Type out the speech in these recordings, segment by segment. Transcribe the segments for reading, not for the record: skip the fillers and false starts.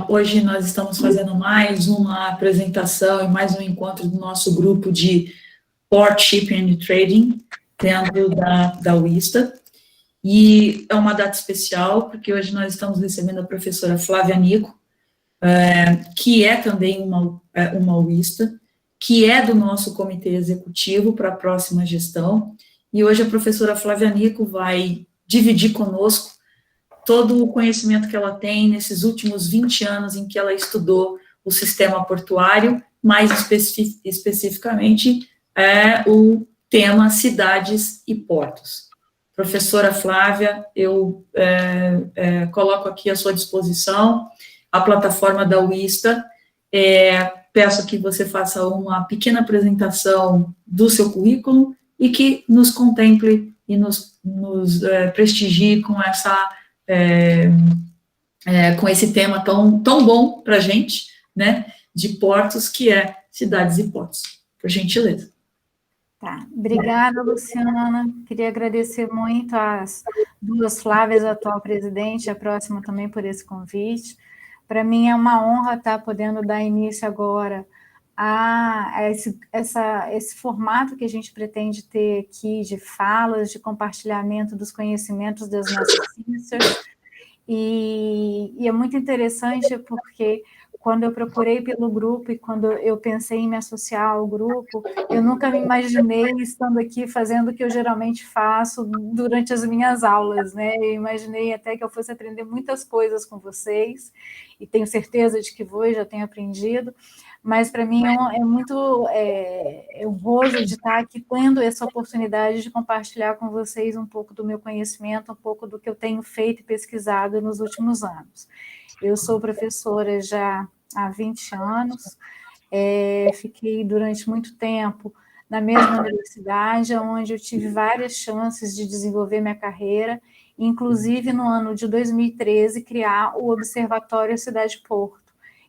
Hoje nós estamos fazendo mais uma apresentação e mais um encontro do nosso grupo de Port Shipping and Trading dentro da UISTA. E é uma data especial, porque hoje nós estamos recebendo a professora Flávia Nico, que é também uma UISTA, que é do nosso comitê executivo para a próxima gestão. E hoje a professora Flávia Nico vai dividir conosco todo o conhecimento que ela tem nesses últimos 20 anos em que ela estudou o sistema portuário, mais especificamente o tema cidades e portos. Professora Flávia, eu coloco aqui à sua disposição a plataforma da UISTA, peço que você faça uma pequena apresentação do seu currículo e que nos contemple e nos prestigie com com esse tema tão bom para a gente, né, de portos, que é cidades e portos. Por gentileza. Tá, obrigada, Luciana. Queria agradecer muito às duas Flávias, a atual presidente, e a próxima também por esse convite. Para mim é uma honra estar podendo dar início agora a esse formato que a gente pretende ter aqui de falas, de compartilhamento dos conhecimentos das nossas sisters. E é muito interessante porque quando eu procurei pelo grupo e quando eu pensei em me associar ao grupo, eu nunca me imaginei estando aqui fazendo o que eu geralmente faço durante as minhas aulas, né? Eu imaginei até que eu fosse aprender muitas coisas com vocês, e tenho certeza de que vou e já tenho aprendido, mas para mim é muito honroso de estar aqui tendo essa oportunidade de compartilhar com vocês um pouco do meu conhecimento, um pouco do que eu tenho feito e pesquisado nos últimos anos. Eu sou professora já há 20 anos, fiquei durante muito tempo na mesma universidade, onde eu tive várias chances de desenvolver minha carreira, inclusive no ano de 2013, criar o Observatório Cidade Porto,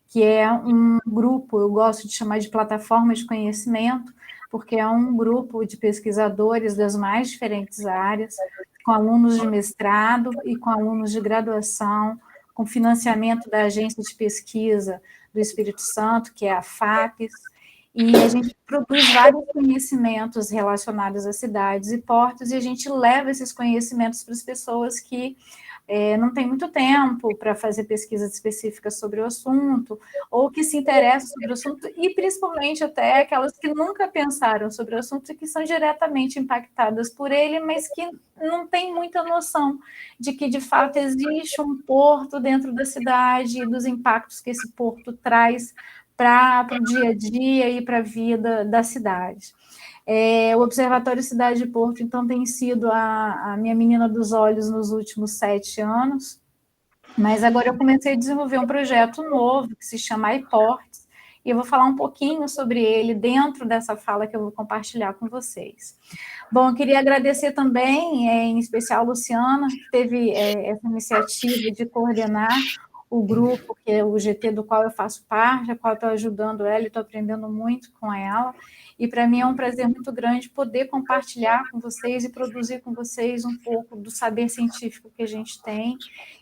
que é um grupo, eu gosto de chamar de plataforma de conhecimento, porque é um grupo de pesquisadores das mais diferentes áreas, com alunos de mestrado e com alunos de graduação, com financiamento da Agência de Pesquisa do Espírito Santo, que é a FAPES, e a gente produz vários conhecimentos relacionados a cidades e portos, e a gente leva esses conhecimentos para as pessoas que não tem muito tempo para fazer pesquisas específicas sobre o assunto, ou que se interessam sobre o assunto, e principalmente até aquelas que nunca pensaram sobre o assunto e que são diretamente impactadas por ele, mas que não têm muita noção de que, de fato, existe um porto dentro da cidade e dos impactos que esse porto traz para o dia a dia e para a vida da cidade. O Observatório Cidade de Porto, então, tem sido a minha menina dos olhos nos últimos 7 anos, mas agora eu comecei a desenvolver um projeto novo que se chama iPorts, e eu vou falar um pouquinho sobre ele dentro dessa fala que eu vou compartilhar com vocês. Bom, eu queria agradecer também, em especial a Luciana, que teve essa iniciativa de coordenar o grupo, que é o GT, do qual eu faço parte, a qual estou ajudando ela e estou aprendendo muito com ela. E para mim é um prazer muito grande poder compartilhar com vocês e produzir com vocês um pouco do saber científico que a gente tem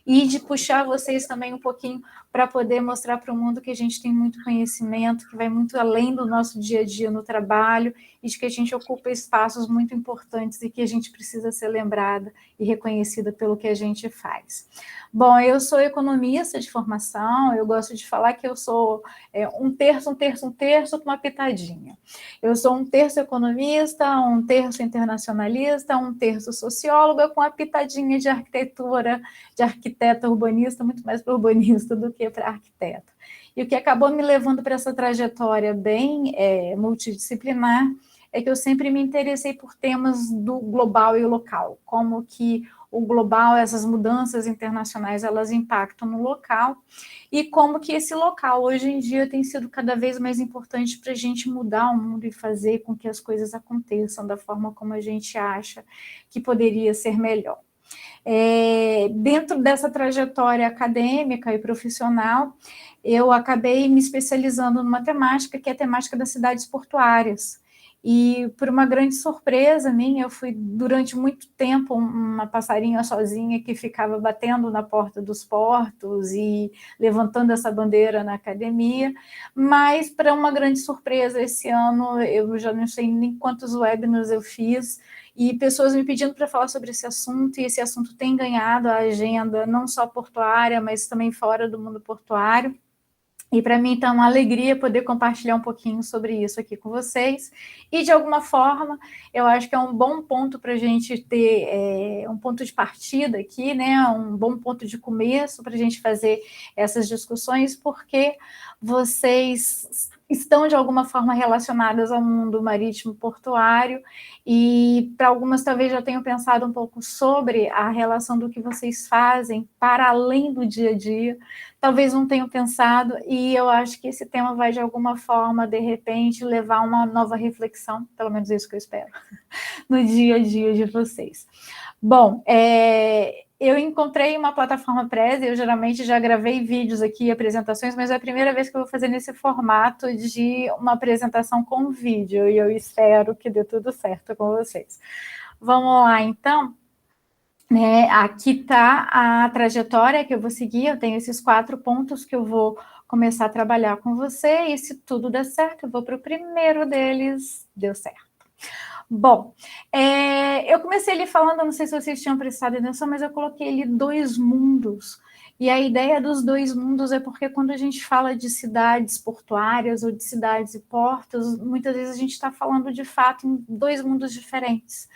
e de puxar vocês também um pouquinho para poder mostrar para o mundo que a gente tem muito conhecimento, que vai muito além do nosso dia a dia no trabalho e de que a gente ocupa espaços muito importantes e que a gente precisa ser lembrada e reconhecida pelo que a gente faz. Bom, eu sou economista de formação, eu gosto de falar que eu sou um terço com uma pitadinha. Eu sou um terço economista, um terço internacionalista, um terço socióloga, com a pitadinha de arquitetura, de arquiteta urbanista, muito mais para urbanista do que para arquiteta. E o que acabou me levando para essa trajetória bem multidisciplinar é que eu sempre me interessei por temas do global e local, como que o global, essas mudanças internacionais, elas impactam no local, e como que esse local, hoje em dia, tem sido cada vez mais importante para a gente mudar o mundo e fazer com que as coisas aconteçam da forma como a gente acha que poderia ser melhor. Dentro dessa trajetória acadêmica e profissional, eu acabei me especializando numa temática, que é a temática das cidades portuárias, E por uma grande surpresa minha, eu fui durante muito tempo uma passarinha sozinha que ficava batendo na porta dos portos e levantando essa bandeira na academia, mas para uma grande surpresa esse ano, eu já não sei nem quantos webinars eu fiz, e pessoas me pedindo para falar sobre esse assunto, e esse assunto tem ganhado a agenda, não só portuária, mas também fora do mundo portuário. E para mim está uma alegria poder compartilhar um pouquinho sobre isso aqui com vocês. E, de alguma forma, eu acho que é um bom ponto para a gente ter um ponto de partida aqui, né? Um bom ponto de começo para a gente fazer essas discussões, porque vocês estão, de alguma forma, relacionadas ao mundo marítimo portuário, e para algumas talvez já tenham pensado um pouco sobre a relação do que vocês fazem para além do dia a dia, talvez não tenham pensado, e eu acho que esse tema vai, de alguma forma, de repente, levar uma nova reflexão, pelo menos isso que eu espero, no dia a dia de vocês. Bom, eu encontrei uma plataforma Prezi, eu geralmente já gravei vídeos aqui, apresentações, mas é a primeira vez que eu vou fazer nesse formato de uma apresentação com vídeo, e eu espero que dê tudo certo com vocês. Vamos lá, então. Aqui está a trajetória que eu vou seguir, eu tenho esses 4 pontos que eu vou começar a trabalhar com você, e se tudo der certo, eu vou para o primeiro deles, deu certo. Bom, eu comecei ali falando, não sei se vocês tinham prestado atenção, mas eu coloquei ali 2 mundos, e a ideia dos 2 mundos é porque quando a gente fala de cidades portuárias ou de cidades e portos, muitas vezes a gente está falando de fato em 2 mundos diferentes.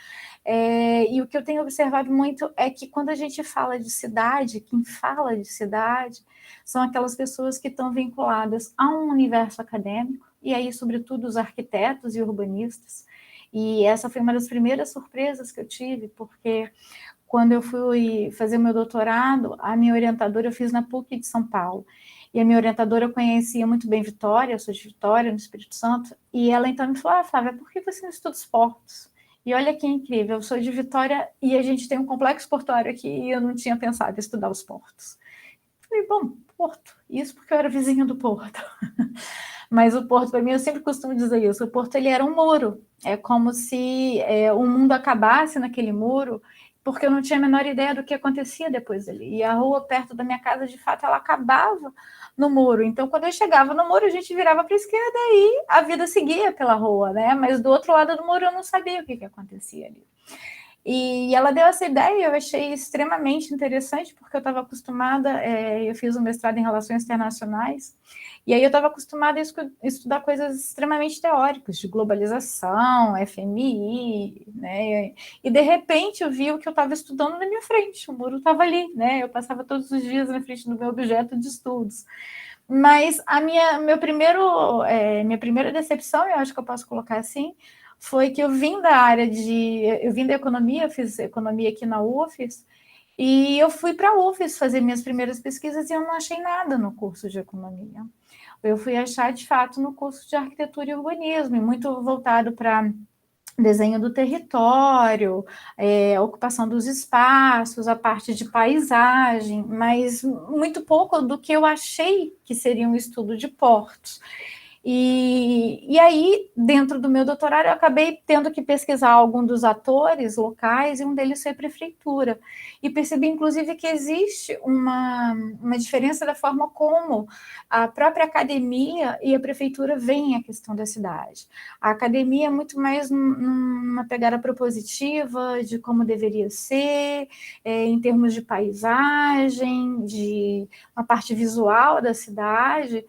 E o que eu tenho observado muito é que quando a gente fala de cidade, quem fala de cidade são aquelas pessoas que estão vinculadas a um universo acadêmico, e aí, sobretudo, os arquitetos e urbanistas. E essa foi uma das primeiras surpresas que eu tive, porque quando eu fui fazer o meu doutorado, a minha orientadora eu fiz na PUC de São Paulo, e a minha orientadora conhecia muito bem Vitória, eu sou de Vitória, no Espírito Santo, e ela então me falou: Flávia, por que você não estuda os portos? E olha que incrível, eu sou de Vitória e a gente tem um complexo portuário aqui e eu não tinha pensado em estudar os portos. Falei, bom, porto, isso porque eu era vizinha do porto. Mas o porto, para mim, eu sempre costumo dizer isso, o porto ele era um muro, é como se o mundo acabasse naquele muro, porque eu não tinha a menor ideia do que acontecia depois ali. E a rua perto da minha casa, de fato, ela acabava no muro. Então, quando eu chegava no muro, a gente virava para a esquerda e a vida seguia pela rua, né? Mas do outro lado do muro eu não sabia o que acontecia ali. E ela deu essa ideia, eu achei extremamente interessante, porque eu estava acostumada, eu fiz um mestrado em Relações Internacionais, e aí eu estava acostumada a estudar coisas extremamente teóricas, de globalização, FMI, né? E de repente eu vi o que eu estava estudando na minha frente, o muro estava ali, né? Eu passava todos os dias na frente do meu objeto de estudos. Mas minha primeira decepção, eu acho que eu posso colocar assim, foi que eu vim da economia, eu fiz economia aqui na UFES, e eu fui para a UFES fazer minhas primeiras pesquisas e eu não achei nada no curso de economia. Eu fui achar, de fato, no curso de arquitetura e urbanismo, e muito voltado para desenho do território, ocupação dos espaços, a parte de paisagem, mas muito pouco do que eu achei que seria um estudo de portos. E aí, dentro do meu doutorado, eu acabei tendo que pesquisar alguns dos atores locais, e um deles foi a prefeitura. E percebi, inclusive, que existe uma diferença da forma como a própria academia e a prefeitura veem a questão da cidade. A academia é muito mais numa pegada propositiva de como deveria ser, em termos de paisagem, de uma parte visual da cidade,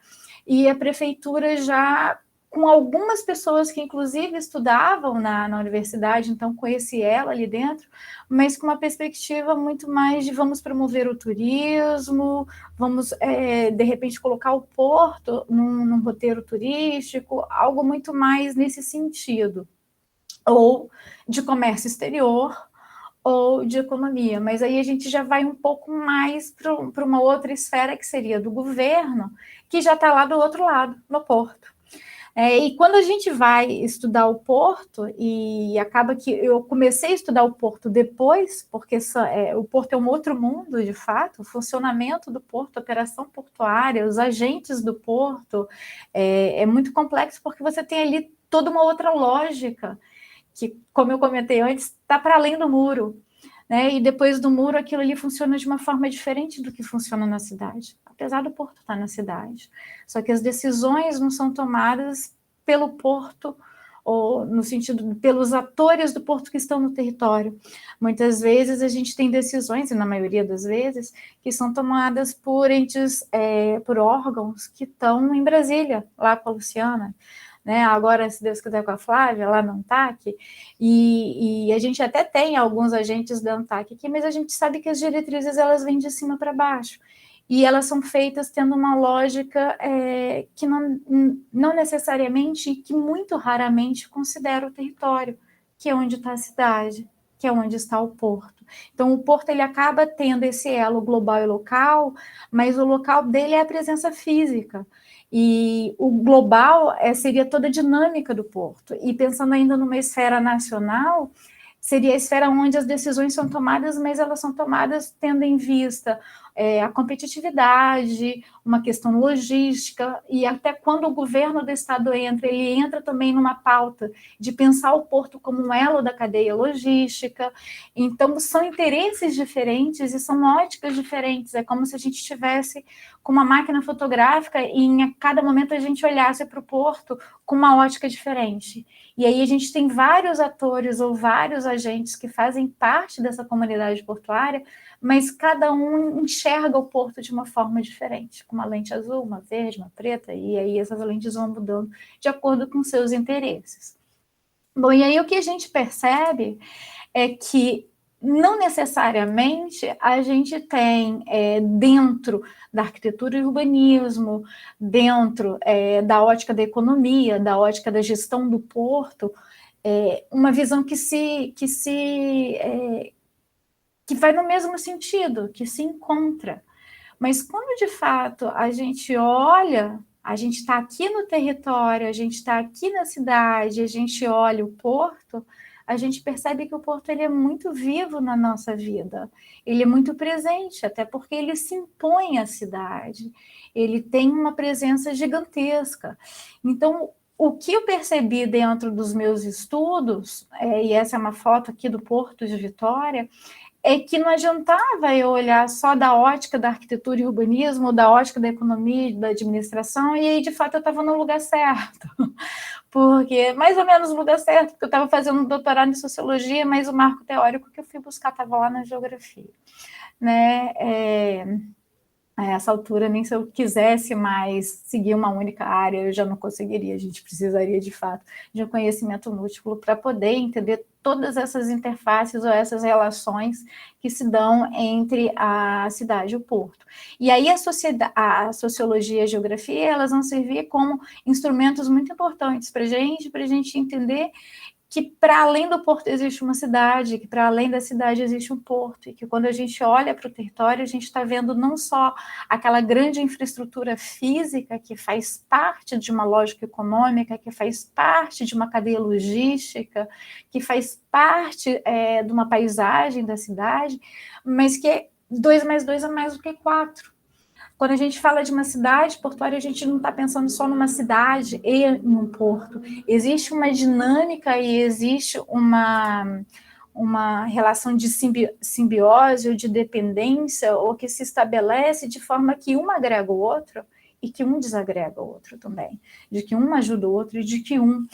e a prefeitura já, com algumas pessoas que inclusive estudavam na universidade, então conheci ela ali dentro, mas com uma perspectiva muito mais de vamos promover o turismo, vamos de repente colocar o porto num roteiro turístico, algo muito mais nesse sentido, ou de comércio exterior, ou de economia, mas aí a gente já vai um pouco mais para uma outra esfera, que seria do governo, que já está lá do outro lado, no porto. E quando a gente vai estudar o porto, e acaba que eu comecei a estudar o porto depois, porque o porto é um outro mundo, de fato, o funcionamento do porto, a operação portuária, os agentes do porto, é muito complexo, porque você tem ali toda uma outra lógica, que, como eu comentei antes, está para além do muro, né? E depois do muro, aquilo ali funciona de uma forma diferente do que funciona na cidade, apesar do porto estar na cidade. Só que as decisões não são tomadas pelo porto, ou no sentido, pelos atores do porto que estão no território. Muitas vezes a gente tem decisões, e na maioria das vezes, que são tomadas por entes, por órgãos que estão em Brasília, lá com a Luciana, né? Agora, se Deus quiser, com a Flávia, lá na ANTAC, e a gente até tem alguns agentes da ANTAC aqui, mas a gente sabe que as diretrizes, elas vêm de cima para baixo, e elas são feitas tendo uma lógica que não necessariamente, que muito raramente considera o território, que é onde está a cidade, que é onde está o porto. Então, o porto, ele acaba tendo esse elo global e local, mas o local dele é a presença física. E o global seria toda a dinâmica do porto. E pensando ainda numa esfera nacional, seria a esfera onde as decisões são tomadas, mas elas são tomadas tendo em vista a competitividade, uma questão logística, e até quando o governo do estado entra, ele entra também numa pauta de pensar o porto como um elo da cadeia logística. Então, são interesses diferentes e são óticas diferentes. É como se a gente estivesse com uma máquina fotográfica e em cada momento a gente olhasse para o porto com uma ótica diferente. E aí a gente tem vários atores ou vários agentes que fazem parte dessa comunidade portuária, mas cada um enxerga o porto de uma forma diferente, com uma lente azul, uma verde, uma preta, e aí essas lentes vão mudando de acordo com seus interesses. Bom, e aí o que a gente percebe é que não necessariamente a gente tem dentro da arquitetura e urbanismo, dentro da ótica da economia, da ótica da gestão do porto, uma visão que vai no mesmo sentido, que se encontra. Mas quando de fato a gente olha, a gente está aqui no território, a gente está aqui na cidade, a gente olha o porto, a gente percebe que o porto, ele é muito vivo na nossa vida, ele é muito presente, até porque ele se impõe à cidade, ele tem uma presença gigantesca. Então, o que eu percebi dentro dos meus estudos, e essa é uma foto aqui do Porto de Vitória, é que não adiantava eu olhar só da ótica da arquitetura e urbanismo, da ótica da economia e da administração, e aí, de fato, eu estava no lugar certo. Porque, mais ou menos no lugar certo, porque eu estava fazendo um doutorado em sociologia, mas o marco teórico que eu fui buscar estava lá na geografia. Né? A essa altura, nem se eu quisesse mais seguir uma única área, eu já não conseguiria. A gente precisaria, de fato, de um conhecimento múltiplo para poder entender todas essas interfaces ou essas relações que se dão entre a cidade e o porto. E aí a sociologia e a geografia, elas vão servir como instrumentos muito importantes para a gente entender que para além do porto existe uma cidade, que para além da cidade existe um porto, e que quando a gente olha para o território, a gente está vendo não só aquela grande infraestrutura física que faz parte de uma lógica econômica, que faz parte de uma cadeia logística, que faz parte de uma paisagem da cidade, mas que 2 mais 2 é mais do que 4. Quando a gente fala de uma cidade portuária, a gente não está pensando só numa cidade e em um porto. Existe uma dinâmica e existe uma relação de simbiose ou de dependência, ou que se estabelece de forma que um agrega o outro e que um desagrega o outro também, de que um ajuda o outro e de que um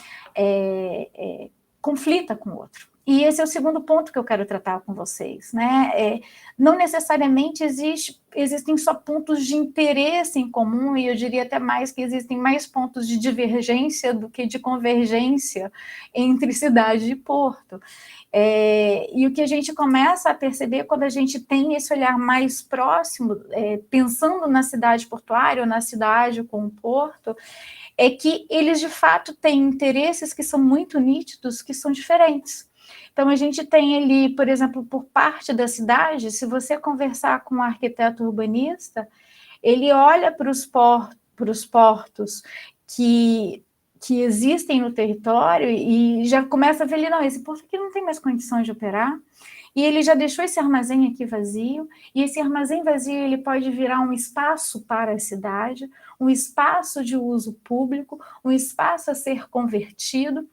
conflita com o outro. E esse é o segundo ponto que eu quero tratar com vocês, né? Não necessariamente existem só pontos de interesse em comum, e eu diria até mais que existem mais pontos de divergência do que de convergência entre cidade e porto. E o que a gente começa a perceber quando a gente tem esse olhar mais próximo, pensando na cidade portuária ou na cidade com o porto, é que eles de fato têm interesses que são muito nítidos, que são diferentes. Então, a gente tem ali, por exemplo, por parte da cidade, se você conversar com um arquiteto urbanista, ele olha para os portos que existem no território e já começa a ver ali, não, esse porto aqui não tem mais condições de operar, e ele já deixou esse armazém aqui vazio, e esse armazém vazio ele pode virar um espaço para a cidade, um espaço de uso público, um espaço a ser convertido.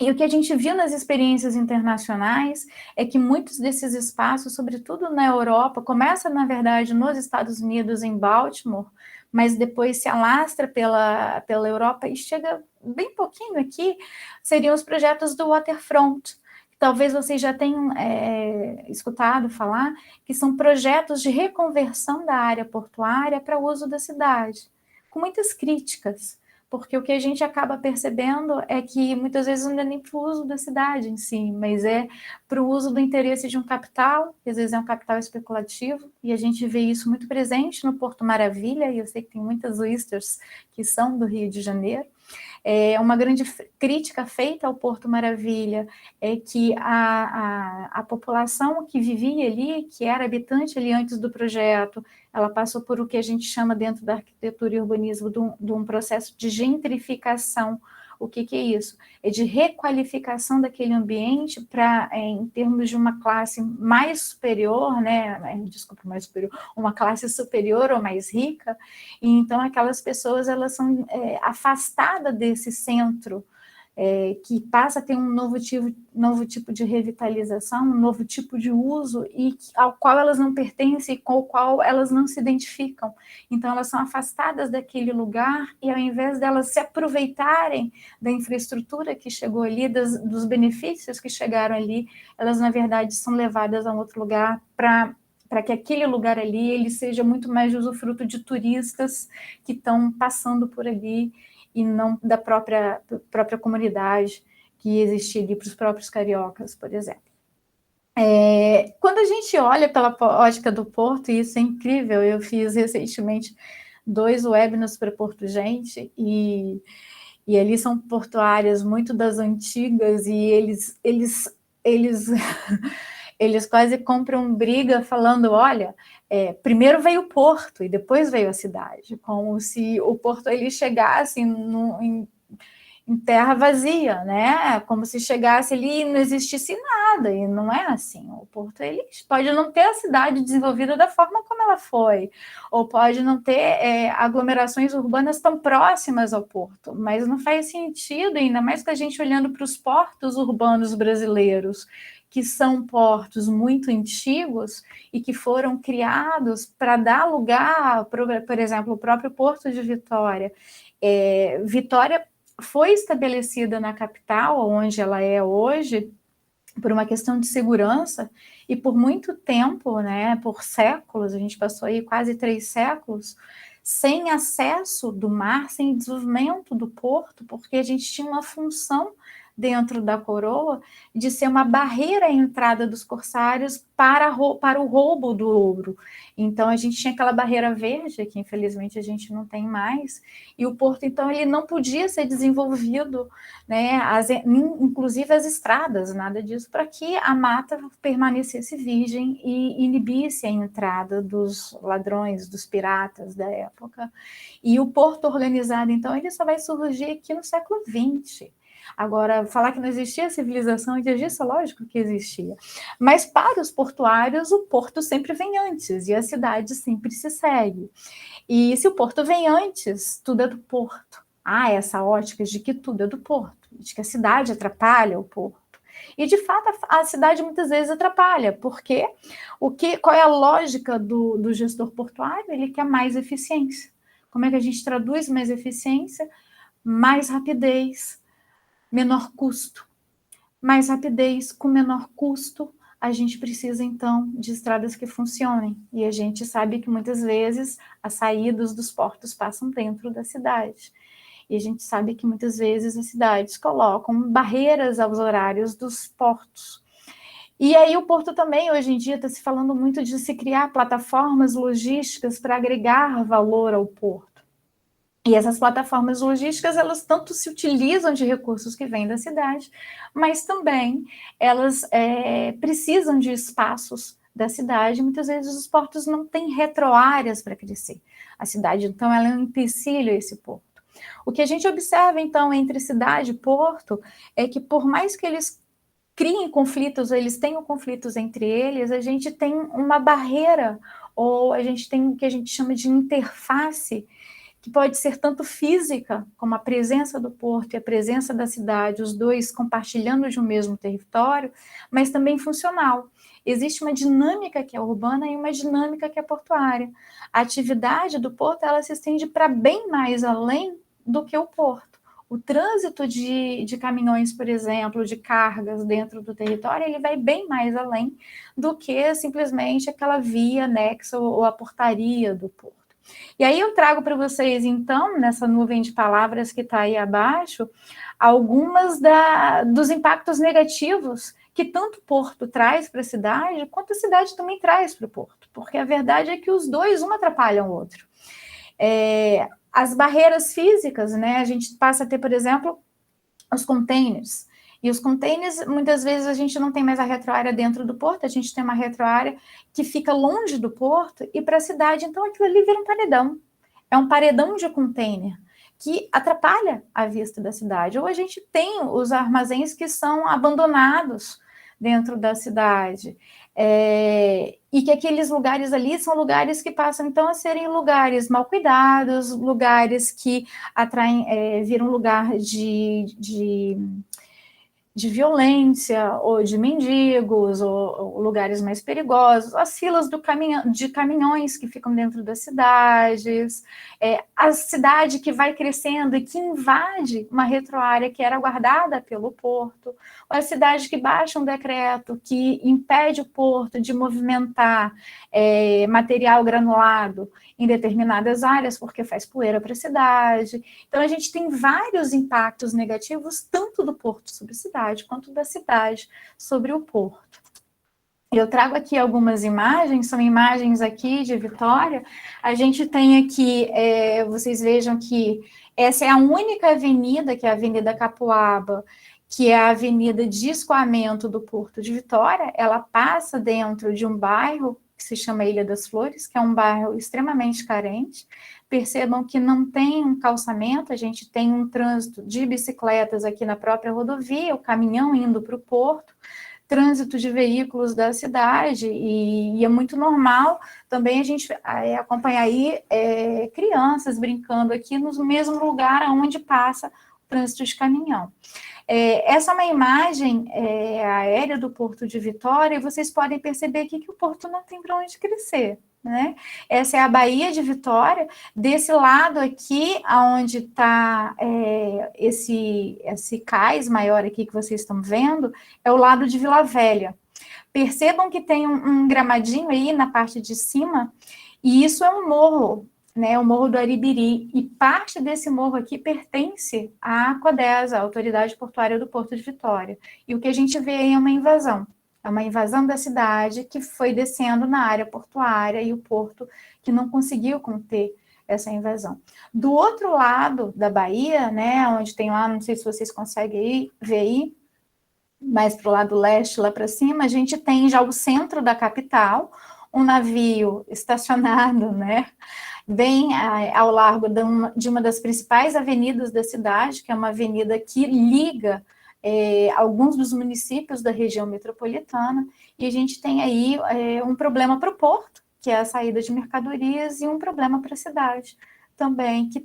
E o que a gente viu nas experiências internacionais é que muitos desses espaços, sobretudo na Europa, começa, na verdade, nos Estados Unidos, em Baltimore, mas depois se alastra pela Europa e chega bem pouquinho aqui, seriam os projetos do Waterfront. Talvez vocês já tenham escutado falar, que são projetos de reconversão da área portuária para o uso da cidade, com muitas críticas, porque o que a gente acaba percebendo é que muitas vezes não é nem para o uso da cidade em si, mas é para o uso do interesse de um capital, que às vezes é um capital especulativo, e a gente vê isso muito presente no Porto Maravilha, e eu sei que tem muitas oysters que são do Rio de Janeiro. Uma grande crítica feita ao Porto Maravilha é que a população que vivia ali, que era habitante ali antes do projeto, ela passou por o que a gente chama dentro da arquitetura e urbanismo de um processo de gentrificação. O que é isso? É de requalificação daquele ambiente para, em termos de uma classe mais superior, né? Desculpa, mais superior, uma classe superior ou mais rica, e então aquelas pessoas elas são afastadas desse centro, que passa a ter um novo tipo de revitalização, um novo tipo de uso, e ao qual elas não pertencem e com o qual elas não se identificam. Então, elas são afastadas daquele lugar e, ao invés delas se aproveitarem da infraestrutura que chegou ali, dos benefícios que chegaram ali, elas, na verdade, são levadas a um outro lugar para que aquele lugar ali ele seja muito mais de usufruto de turistas que estão passando por ali, e não da própria comunidade que existia ali para os próprios cariocas, por exemplo. Quando a gente olha pela ótica do Porto, e isso é incrível, eu fiz recentemente 2 webinars para Porto Gente, e ali são portuárias muito das antigas, e eles quase compram briga falando, olha, primeiro veio o porto e depois veio a cidade, como se o porto ele chegasse em terra vazia, né? Como se chegasse ali e não existisse nada, e não é assim. O porto ele pode não ter a cidade desenvolvida da forma como ela foi, ou pode não ter aglomerações urbanas tão próximas ao porto, mas não faz sentido, ainda mais que a gente olhando para os portos urbanos brasileiros, que são portos muito antigos e que foram criados para dar lugar, por exemplo, o próprio Porto de Vitória. Vitória foi estabelecida na capital, onde ela é hoje, por uma questão de segurança, e por muito tempo, né, por séculos, a gente passou aí quase 3 séculos, sem acesso do mar, sem desenvolvimento do porto, porque a gente tinha uma função dentro da coroa de ser uma barreira à entrada dos corsários para o roubo do ouro. Então, a gente tinha aquela barreira verde, que infelizmente a gente não tem mais, e o porto, então, ele não podia ser desenvolvido, né, inclusive as estradas, nada disso, para que a mata permanecesse virgem e inibisse a entrada dos ladrões, dos piratas da época. E o porto organizado, então, ele só vai surgir aqui no século XX. Agora, falar que não existia civilização antes disso, lógico que existia. Mas para os portuários, o porto sempre vem antes e a cidade sempre se segue. E se o porto vem antes, tudo é do porto. Essa ótica de que tudo é do porto, de que a cidade atrapalha o porto. E, de fato, a cidade muitas vezes atrapalha, porque qual é a lógica do gestor portuário? Ele quer mais eficiência. Como é que a gente traduz mais eficiência? Mais rapidez, menor custo. Mais rapidez com menor custo, a gente precisa, então, de estradas que funcionem. E a gente sabe que, muitas vezes, as saídas dos portos passam dentro da cidade. E a gente sabe que, muitas vezes, as cidades colocam barreiras aos horários dos portos. E aí o porto também, hoje em dia, está se falando muito de se criar plataformas logísticas para agregar valor ao porto. E essas plataformas logísticas, elas tanto se utilizam de recursos que vêm da cidade, mas também elas precisam de espaços da cidade. Muitas vezes os portos não têm retroáreas para crescer. A cidade, então, ela é um empecilho a esse porto. O que a gente observa, então, entre cidade e porto, é que por mais que eles criem conflitos, eles tenham conflitos entre eles, a gente tem uma barreira, ou a gente tem o que a gente chama de interface, que pode ser tanto física, como a presença do porto e a presença da cidade, os dois compartilhando de um mesmo território, mas também funcional. Existe uma dinâmica que é urbana e uma dinâmica que é portuária. A atividade do porto, ela se estende para bem mais além do que o porto. O trânsito de caminhões, por exemplo, de cargas dentro do território, ele vai bem mais além do que simplesmente aquela via anexa ou a portaria do porto. E aí eu trago para vocês, então, nessa nuvem de palavras que está aí abaixo, algumas dos impactos negativos que tanto o porto traz para a cidade, quanto a cidade também traz para o porto, porque a verdade é que os dois, um atrapalham o outro. As barreiras físicas, né? A gente passa a ter, por exemplo, os containers. E os containers, muitas vezes, a gente não tem mais a retroárea dentro do porto, a gente tem uma retroárea que fica longe do porto e para a cidade, então aquilo ali vira um paredão. É um paredão de container que atrapalha a vista da cidade. Ou a gente tem os armazéns que são abandonados dentro da cidade. E que aqueles lugares ali são lugares que passam, então, a serem lugares mal cuidados, lugares que atraem, viram lugar de violência, ou de mendigos, ou lugares mais perigosos, as filas de caminhões que ficam dentro das cidades, a cidade que vai crescendo e que invade uma retroárea que era guardada pelo porto, ou a cidade que baixa um decreto que impede o porto de movimentar material granulado em determinadas áreas, porque faz poeira para a cidade. Então, a gente tem vários impactos negativos, tanto do porto sobre a cidade, quanto da cidade sobre o porto. Eu trago aqui algumas imagens, são imagens aqui de Vitória. A gente tem aqui, vocês vejam que essa é a única avenida, que é a Avenida Capuaba, que é a avenida de escoamento do Porto de Vitória. Ela passa dentro de um bairro que se chama Ilha das Flores, que é um bairro extremamente carente. Percebam que não tem um calçamento, a gente tem um trânsito de bicicletas aqui na própria rodovia, o caminhão indo para o porto, trânsito de veículos da cidade, e é muito normal também a gente acompanhar aí crianças brincando aqui no mesmo lugar onde passa o trânsito de caminhão. Essa é uma imagem aérea do Porto de Vitória, e vocês podem perceber aqui que o porto não tem para onde crescer, né? Essa é a Baía de Vitória. Desse lado aqui, onde está esse cais maior aqui que vocês estão vendo, é o lado de Vila Velha. Percebam que tem um gramadinho aí na parte de cima, e isso é um morro, né, o Morro do Aribiri, e parte desse morro aqui pertence à Aquadesa, a Autoridade Portuária do Porto de Vitória. E o que a gente vê aí é uma invasão da cidade que foi descendo na área portuária, e o porto que não conseguiu conter essa invasão. Do outro lado da Bahia, né, onde tem lá, não sei se vocês conseguem ver aí, mais para o lado leste, lá para cima, a gente tem já o centro da capital, um navio estacionado, né, bem ao largo de uma das principais avenidas da cidade, que é uma avenida que liga alguns dos municípios da região metropolitana, e a gente tem aí um problema para o porto, que é a saída de mercadorias, e um problema para a cidade também, que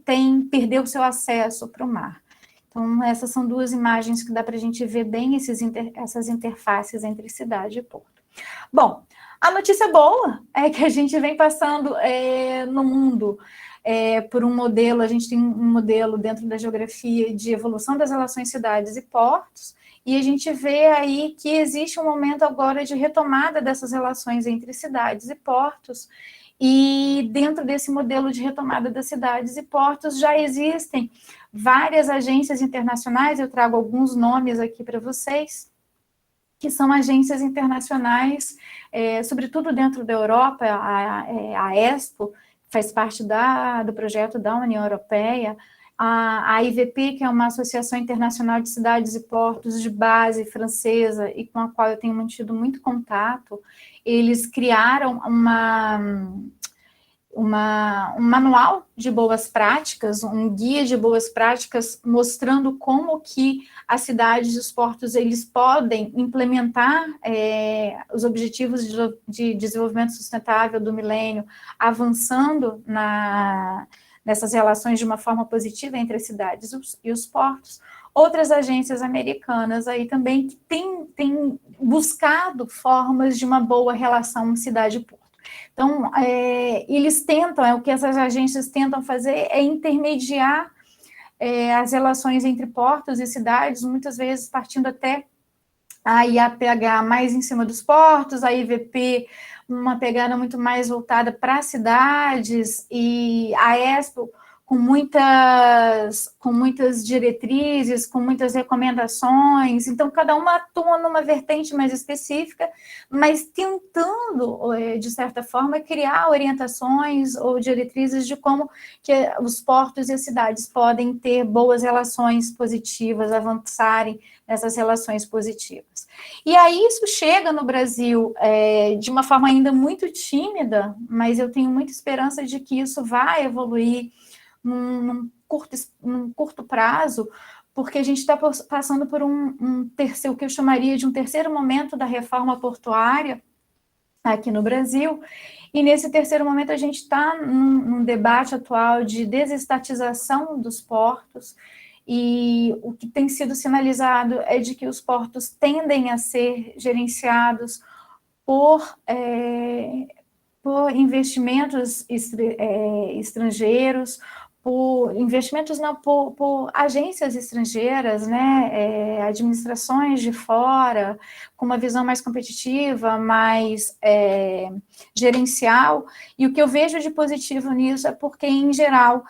perdeu seu acesso para o mar. Então, essas são duas imagens que dá para a gente ver bem essas interfaces entre cidade e porto. Bom, a notícia boa é que a gente vem passando no mundo por um modelo, a gente tem um modelo dentro da geografia de evolução das relações cidades e portos, e a gente vê aí que existe um momento agora de retomada dessas relações entre cidades e portos, e dentro desse modelo de retomada das cidades e portos já existem várias agências internacionais, eu trago alguns nomes aqui para vocês, que são agências internacionais, sobretudo dentro da Europa, a ESPO faz parte do projeto da União Europeia, a IVP, que é uma Associação Internacional de Cidades e Portos de base francesa, e com a qual eu tenho mantido muito contato, eles criaram um manual de boas práticas, um guia de boas práticas, mostrando como que as cidades e os portos eles podem implementar os objetivos de desenvolvimento sustentável do milênio, avançando nessas relações de uma forma positiva entre as cidades e os portos. Outras agências americanas aí também que têm buscado formas de uma boa relação cidade-porto. Então, eles tentam, o que essas agências tentam fazer é intermediar as relações entre portos e cidades, muitas vezes partindo até a IAPH mais em cima dos portos, a IVP uma pegada muito mais voltada para cidades, e a Expo com muitas diretrizes, com muitas recomendações. Então, cada uma atua numa vertente mais específica, mas tentando, de certa forma, criar orientações ou diretrizes de como que os portos e as cidades podem ter boas relações positivas, avançarem nessas relações positivas. E aí isso chega no Brasil de uma forma ainda muito tímida, mas eu tenho muita esperança de que isso vai evoluir num curto prazo, porque a gente está passando por o que eu chamaria de um terceiro momento da reforma portuária aqui no Brasil, e nesse terceiro momento a gente está num debate atual de desestatização dos portos, e o que tem sido sinalizado é de que os portos tendem a ser gerenciados por investimentos estrangeiros, por investimentos não, por agências estrangeiras, né, administrações de fora, com uma visão mais competitiva, mais gerencial, e o que eu vejo de positivo nisso é porque, em geral,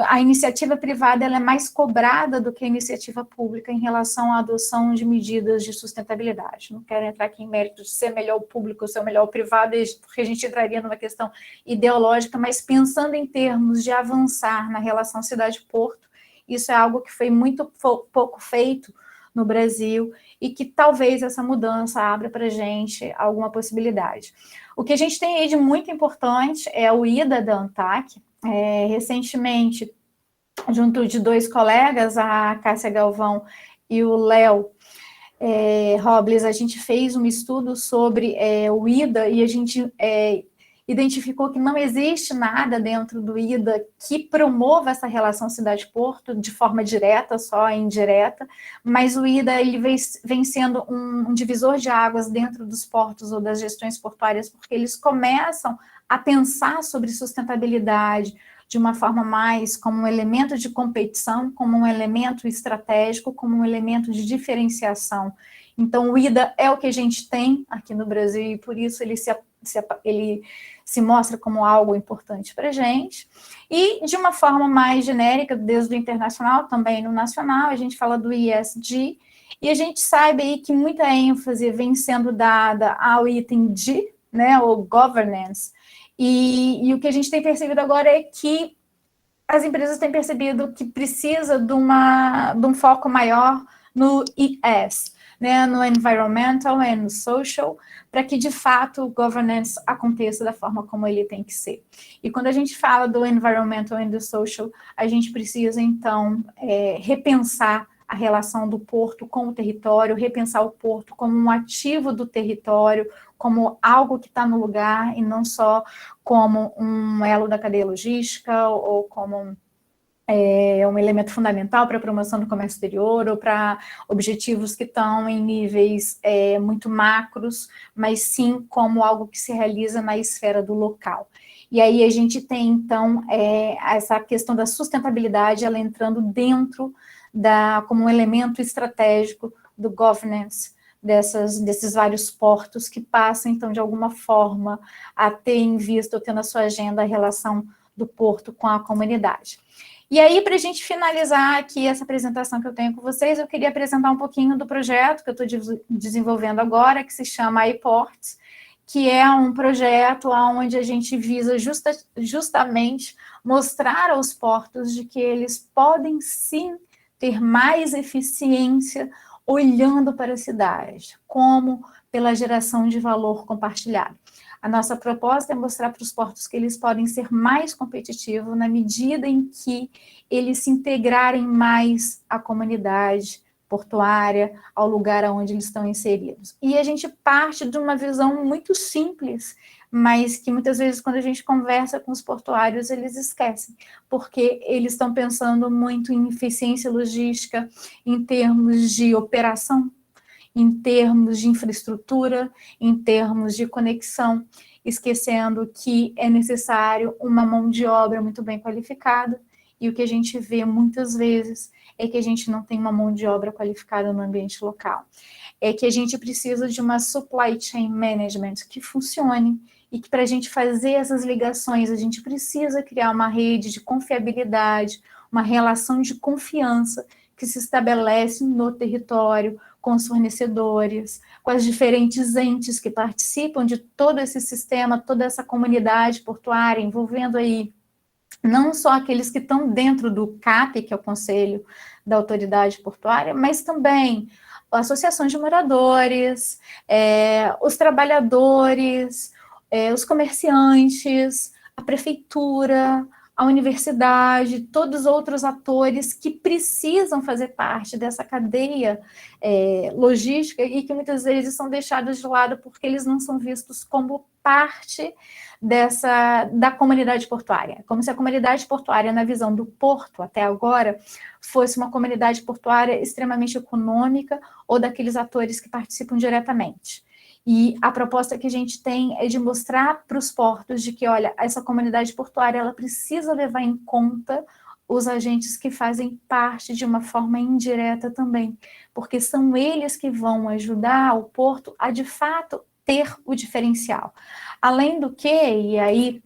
a iniciativa privada ela é mais cobrada do que a iniciativa pública em relação à adoção de medidas de sustentabilidade. Não quero entrar aqui em mérito de ser melhor o público ou ser melhor o privado, porque a gente entraria numa questão ideológica, mas pensando em termos de avançar na relação cidade-porto, isso é algo que foi muito pouco feito no Brasil e que talvez essa mudança abra para a gente alguma possibilidade. O que a gente tem aí de muito importante é o IDA da ANTAC. Recentemente, junto de dois colegas, a Cássia Galvão e o Léo Robles, a gente fez um estudo sobre o IDA e a gente identificou que não existe nada dentro do IDA que promova essa relação cidade-porto de forma direta, só indireta, mas o IDA ele vem sendo um divisor de águas dentro dos portos ou das gestões portuárias, porque eles começam a pensar sobre sustentabilidade de uma forma mais como um elemento de competição, como um elemento estratégico, como um elemento de diferenciação. Então, o IDA é o que a gente tem aqui no Brasil e por isso ele se mostra como algo importante para a gente. E, de uma forma mais genérica, desde o internacional, também no nacional, a gente fala do ESG, e a gente sabe aí que muita ênfase vem sendo dada ao item G, né, o governance, e o que a gente tem percebido agora é que as empresas têm percebido que precisa de um foco maior no ES, né, no environmental e no social, para que, de fato, o governance aconteça da forma como ele tem que ser. E quando a gente fala do environmental e do social, a gente precisa, então, repensar a relação do porto com o território, repensar o porto como um ativo do território, como algo que está no lugar e não só como um elo da cadeia logística ou como um elemento fundamental para a promoção do comércio exterior ou para objetivos que estão em níveis muito macros, mas sim como algo que se realiza na esfera do local. E aí a gente tem, então, essa questão da sustentabilidade, ela entrando dentro como um elemento estratégico do governance desses vários portos que passam, então, de alguma forma, a ter em vista ou ter na sua agenda a relação do porto com a comunidade. E aí, para a gente finalizar aqui essa apresentação que eu tenho com vocês, eu queria apresentar um pouquinho do projeto que eu estou desenvolvendo agora, que se chama iPorts, que é um projeto onde a gente visa justamente mostrar aos portos de que eles podem sim ter mais eficiência olhando para a cidade, como pela geração de valor compartilhado. A nossa proposta é mostrar para os portos que eles podem ser mais competitivos na medida em que eles se integrarem mais à comunidade portuária, ao lugar onde eles estão inseridos. E a gente parte de uma visão muito simples, mas que muitas vezes, quando a gente conversa com os portuários, eles esquecem, porque eles estão pensando muito em eficiência logística, em termos de operação, em termos de infraestrutura, em termos de conexão, esquecendo que é necessário uma mão de obra muito bem qualificada, e o que a gente vê muitas vezes é que a gente não tem uma mão de obra qualificada no ambiente local. É que a gente precisa de uma supply chain management que funcione, e que para a gente fazer essas ligações, a gente precisa criar uma rede de confiabilidade, uma relação de confiança que se estabelece no território, com os fornecedores, com as diferentes entes que participam de todo esse sistema, toda essa comunidade portuária, envolvendo aí não só aqueles que estão dentro do CAP, que é o Conselho da Autoridade Portuária, mas também associações de moradores, os trabalhadores, os comerciantes, a prefeitura, a universidade, todos os outros atores que precisam fazer parte dessa cadeia logística e que muitas vezes são deixados de lado porque eles não são vistos como parte da comunidade portuária. Como se a comunidade portuária, na visão do porto até agora, fosse uma comunidade portuária extremamente econômica ou daqueles atores que participam diretamente. E a proposta que a gente tem é de mostrar para os portos de que, olha, essa comunidade portuária ela precisa levar em conta os agentes que fazem parte de uma forma indireta também, porque são eles que vão ajudar o porto a, de fato, ter o diferencial. Além do que, e aí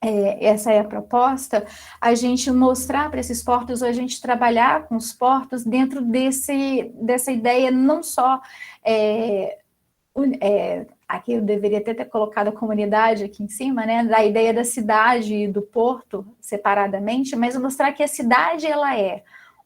essa é a proposta, a gente mostrar para esses portos, a gente trabalhar com os portos dentro dessa ideia não só... aqui eu deveria ter colocado a comunidade aqui em cima, né, da ideia da cidade e do porto separadamente, mas mostrar que a cidade ela é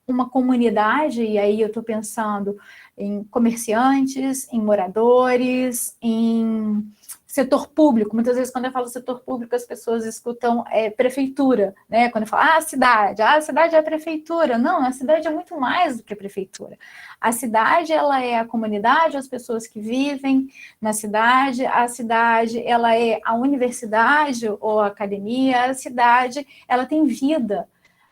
uma comunidade, e aí eu estou pensando em comerciantes, em moradores, em setor público. Muitas vezes, quando eu falo setor público, as pessoas escutam prefeitura, né? Quando eu falo, a cidade é a prefeitura. Não, a cidade é muito mais do que a prefeitura. A cidade, ela é a comunidade, as pessoas que vivem na cidade, a cidade, ela é a universidade ou a academia, a cidade, ela tem vida,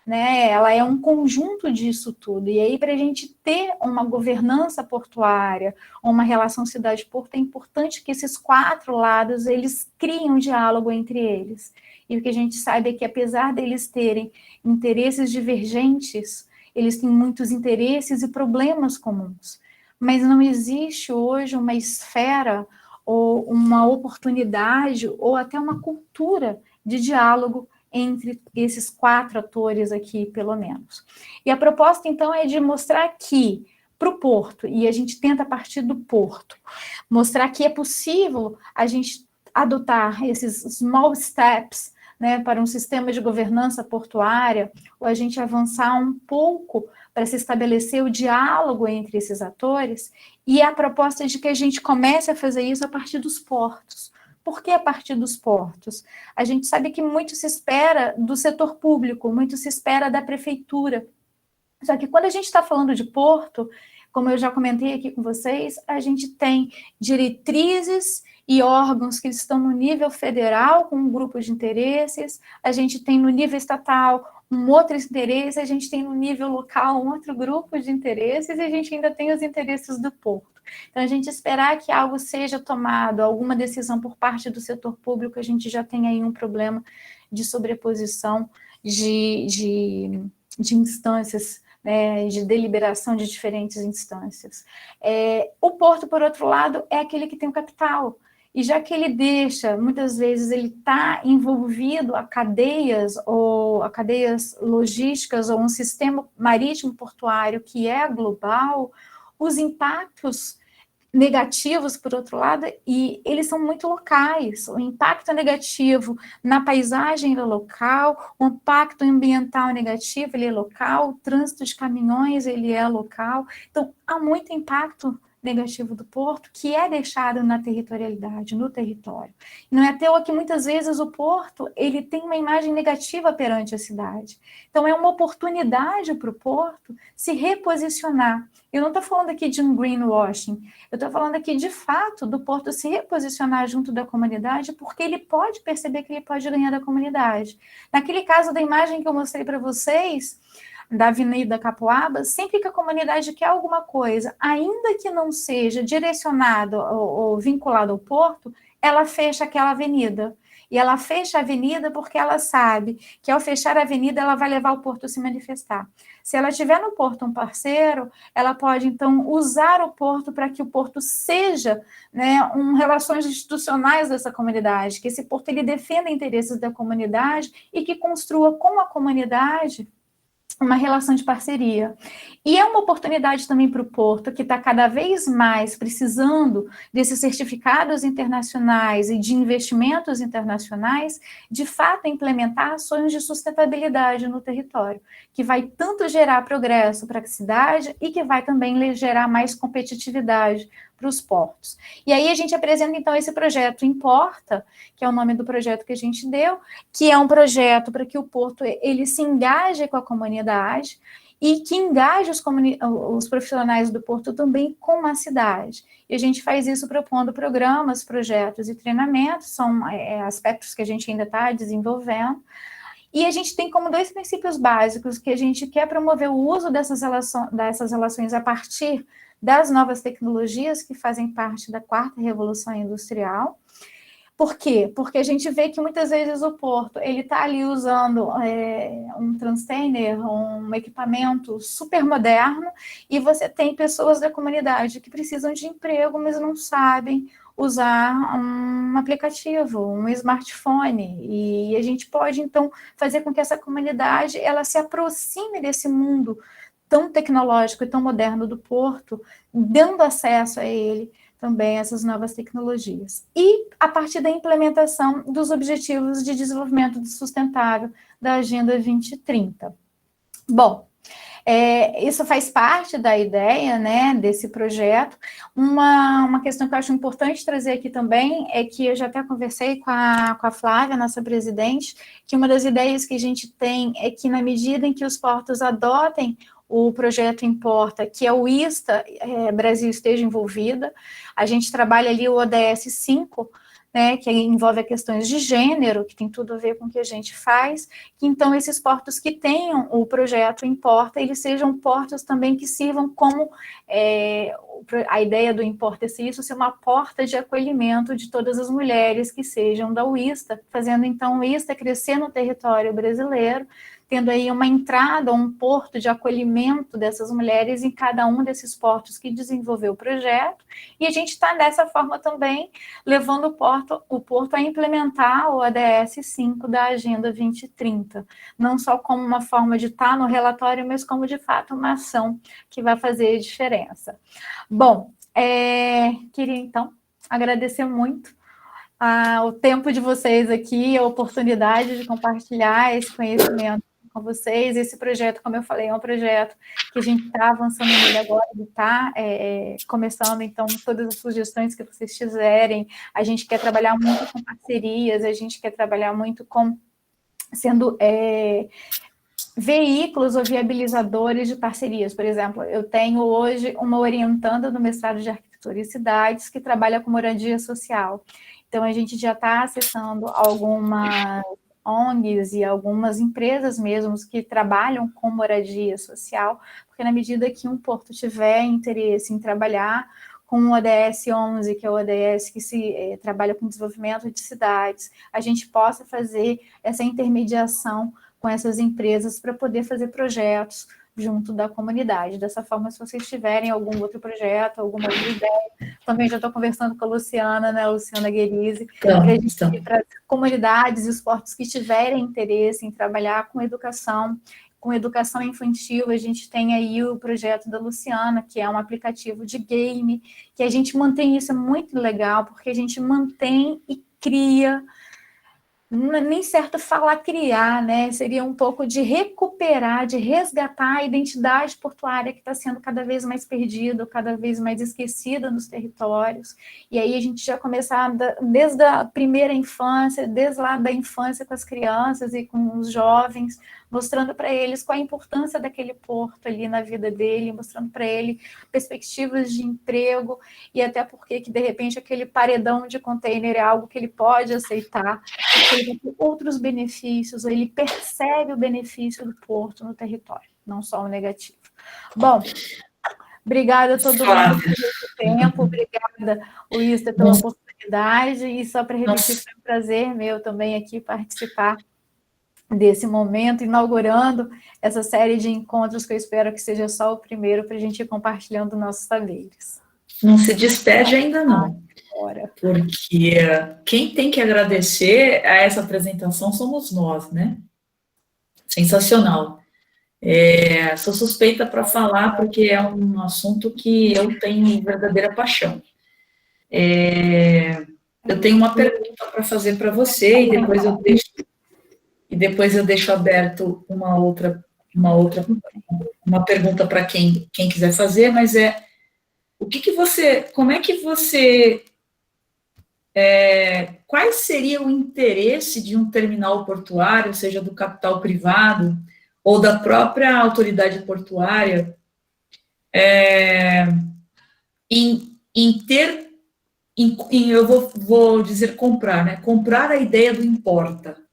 né? Ela é um conjunto disso tudo. E aí, para a gente ter uma governança portuária, uma relação cidade-porto, é importante que esses quatro lados, eles criem um diálogo entre eles. E o que a gente sabe é que, apesar deles terem interesses divergentes, eles têm muitos interesses e problemas comuns. Mas não existe hoje uma esfera ou uma oportunidade ou até uma cultura de diálogo entre esses quatro atores aqui, pelo menos. E a proposta, então, é de mostrar que, para o porto, e a gente tenta partir do porto, mostrar que é possível a gente adotar esses small steps, né, para um sistema de governança portuária, ou a gente avançar um pouco para se estabelecer o diálogo entre esses atores, e a proposta é de que a gente comece a fazer isso a partir dos portos. Por que a partir dos portos? A gente sabe que muito se espera do setor público, muito se espera da prefeitura. Só que quando a gente está falando de porto, como eu já comentei aqui com vocês, a gente tem diretrizes e órgãos que estão no nível federal com um grupo de interesses, a gente tem no nível estatal um outro interesse, a gente tem no nível local um outro grupo de interesses e a gente ainda tem os interesses do porto. Então, a gente esperar que algo seja tomado, alguma decisão por parte do setor público, a gente já tem aí um problema de sobreposição de instâncias, né, de deliberação de diferentes instâncias. O porto, por outro lado, é aquele que tem o capital, e já que ele deixa, muitas vezes ele está envolvido a cadeias logísticas ou um sistema marítimo portuário que é global, os impactos negativos, por outro lado, e eles são muito locais. O impacto negativo na paisagem ele é local, o impacto ambiental negativo ele é local, o trânsito de caminhões ele é local. Então, há muito impacto negativo do porto, que é deixado na territorialidade, no território. Não é à toa que muitas vezes o porto, ele tem uma imagem negativa perante a cidade. Então é uma oportunidade para o porto se reposicionar. Eu não estou falando aqui de um greenwashing, eu estou falando aqui de fato do porto se reposicionar junto da comunidade, porque ele pode perceber que ele pode ganhar da comunidade. Naquele caso da imagem que eu mostrei para vocês, da Avenida Capoaba, sempre que a comunidade quer alguma coisa, ainda que não seja direcionado ou vinculado ao porto, ela fecha aquela avenida. E ela fecha a avenida porque ela sabe que ao fechar a avenida ela vai levar o porto a se manifestar. Se ela tiver no porto um parceiro, ela pode então usar o porto para que o porto seja, né, relações institucionais dessa comunidade, que esse porto ele defenda interesses da comunidade e que construa com a comunidade uma relação de parceria. E é uma oportunidade também para o Porto, que está cada vez mais precisando desses certificados internacionais e de investimentos internacionais, de fato implementar ações de sustentabilidade no território, que vai tanto gerar progresso para a cidade e que vai também gerar mais competitividade para os portos. E aí a gente apresenta, então, esse projeto Importa, que é o nome do projeto que a gente deu, que é um projeto para que o porto ele se engaje com a comunidade e que engaje os profissionais do porto também com a cidade. E a gente faz isso propondo programas, projetos e treinamentos, são aspectos que a gente ainda está desenvolvendo. E a gente tem como 2 princípios básicos, que a gente quer promover o uso dessas relações a partir das novas tecnologias que fazem parte da 4ª Revolução Industrial. Por quê? Porque a gente vê que muitas vezes o porto ele está ali usando um transtainer, um equipamento super moderno, e você tem pessoas da comunidade que precisam de emprego, mas não sabem usar um aplicativo, um smartphone, e a gente pode, então, fazer com que essa comunidade ela se aproxime desse mundo tão tecnológico e tão moderno do porto, dando acesso a ele também, essas novas tecnologias. E a partir da implementação dos Objetivos de Desenvolvimento Sustentável da Agenda 2030. Bom, isso faz parte da ideia, né, desse projeto. Uma questão que eu acho importante trazer aqui também é que eu já até conversei com a Flávia, nossa presidente, que uma das ideias que a gente tem é que, na medida em que os portos adotem o projeto Importa, que é o ISTA, Brasil esteja envolvida, a gente trabalha ali o ODS 5, né, que envolve questões de gênero, que tem tudo a ver com o que a gente faz, que então esses portos que tenham o projeto Importa, eles sejam portos também que sirvam como, a ideia do Importa é isso ser uma porta de acolhimento de todas as mulheres que sejam da UISTA, fazendo então o ISTA crescer no território brasileiro, tendo aí uma entrada, um porto de acolhimento dessas mulheres em cada um desses portos que desenvolveu o projeto, e a gente está dessa forma também levando o porto a implementar o ODS 5 da Agenda 2030, não só como uma forma de estar no relatório, mas como de fato uma ação que vai fazer diferença. Bom, queria então agradecer muito o tempo de vocês aqui, a oportunidade de compartilhar esse conhecimento com vocês. Esse projeto, como eu falei, é um projeto que a gente está avançando nele agora, está começando, então, todas as sugestões que vocês tiverem, a gente quer trabalhar muito com parcerias, a gente quer trabalhar muito com sendo veículos ou viabilizadores de parcerias. Por exemplo, eu tenho hoje uma orientanda do mestrado de Arquitetura e Cidades que trabalha com moradia social. Então, a gente já está acessando algumas ONGs e algumas empresas mesmo que trabalham com moradia social, porque na medida que um porto tiver interesse em trabalhar com o ODS 11, que é o ODS que se trabalha com desenvolvimento de cidades, a gente possa fazer essa intermediação com essas empresas para poder fazer projetos junto da comunidade. Dessa forma, se vocês tiverem algum outro projeto, alguma outra ideia, também já estou conversando com a Luciana, né, Luciana Guerise, para as comunidades e os portos que tiverem interesse em trabalhar com educação infantil. A gente tem aí o projeto da Luciana, que é um aplicativo de game, que a gente mantém isso, é muito legal, porque a gente mantém e cria nem certo falar criar, né? Seria um pouco de recuperar, de resgatar a identidade portuária que está sendo cada vez mais perdida, cada vez mais esquecida nos territórios. E aí a gente já começar desde a primeira infância, desde lá da infância com as crianças e com os jovens, mostrando para eles qual a importância daquele porto ali na vida dele, mostrando para ele perspectivas de emprego e até porque que de repente aquele paredão de container é algo que ele pode aceitar, porque ele vai ter outros benefícios, ele percebe o benefício do porto no território, não só o negativo. Bom, obrigada a todo mundo por esse tempo, obrigada, Wista, pela oportunidade, e só para repetir, foi um prazer meu também aqui participar desse momento, inaugurando essa série de encontros que eu espero que seja só o primeiro para a gente ir compartilhando nossos saberes. Não se despede ainda não, porque quem tem que agradecer a essa apresentação somos nós, né? Sensacional. Sou suspeita para falar, porque é um assunto que eu tenho verdadeira paixão. Eu tenho uma pergunta para fazer para você, e depois eu deixo aberto uma pergunta para quem quiser fazer, mas como é que você, quais seria o interesse de um terminal portuário, seja do capital privado ou da própria autoridade portuária, eu vou dizer comprar, né? Comprar a ideia do importa.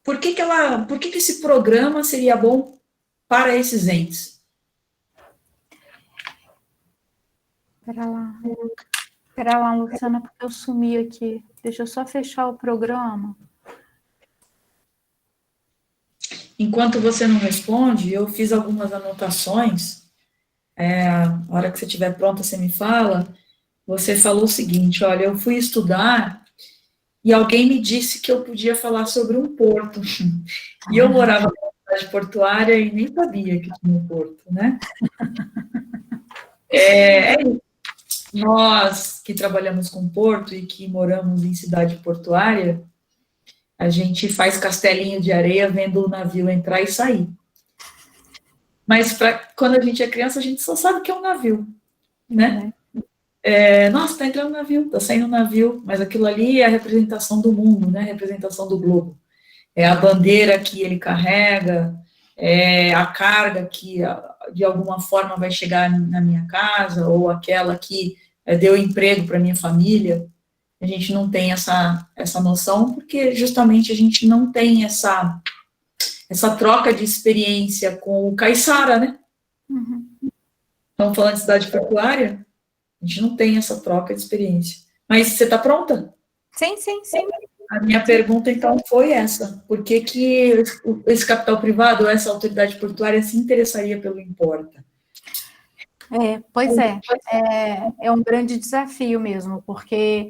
Por que esse programa seria bom para esses entes? Espera lá, Luciana, porque eu sumi aqui. Deixa eu só fechar o programa. Enquanto você não responde, eu fiz algumas anotações. A hora que você estiver pronta, você me fala. Você falou o seguinte: olha, eu fui estudar e alguém me disse que eu podia falar sobre um porto. E eu morava na cidade portuária e nem sabia que tinha um porto, né? Nós que trabalhamos com porto e que moramos em cidade portuária, a gente faz castelinho de areia vendo o navio entrar e sair. Mas quando a gente é criança, a gente só sabe que é um navio, né? Nossa, tá entrando um navio, tá saindo um navio, mas aquilo ali é a representação do mundo, né? A representação do globo. É a bandeira que ele carrega, é a carga que, de alguma forma, vai chegar na minha casa, ou aquela que deu emprego para minha família. A gente não tem essa noção, porque justamente a gente não tem essa troca de experiência com o caiçara, né? Uhum. Estamos falando de cidade portuária, a gente não tem essa troca de experiência. Mas você está pronta? Sim. A minha pergunta, então, foi essa. Por que esse capital privado, ou essa autoridade portuária, se interessaria pelo importa? Pois é um grande desafio mesmo, porque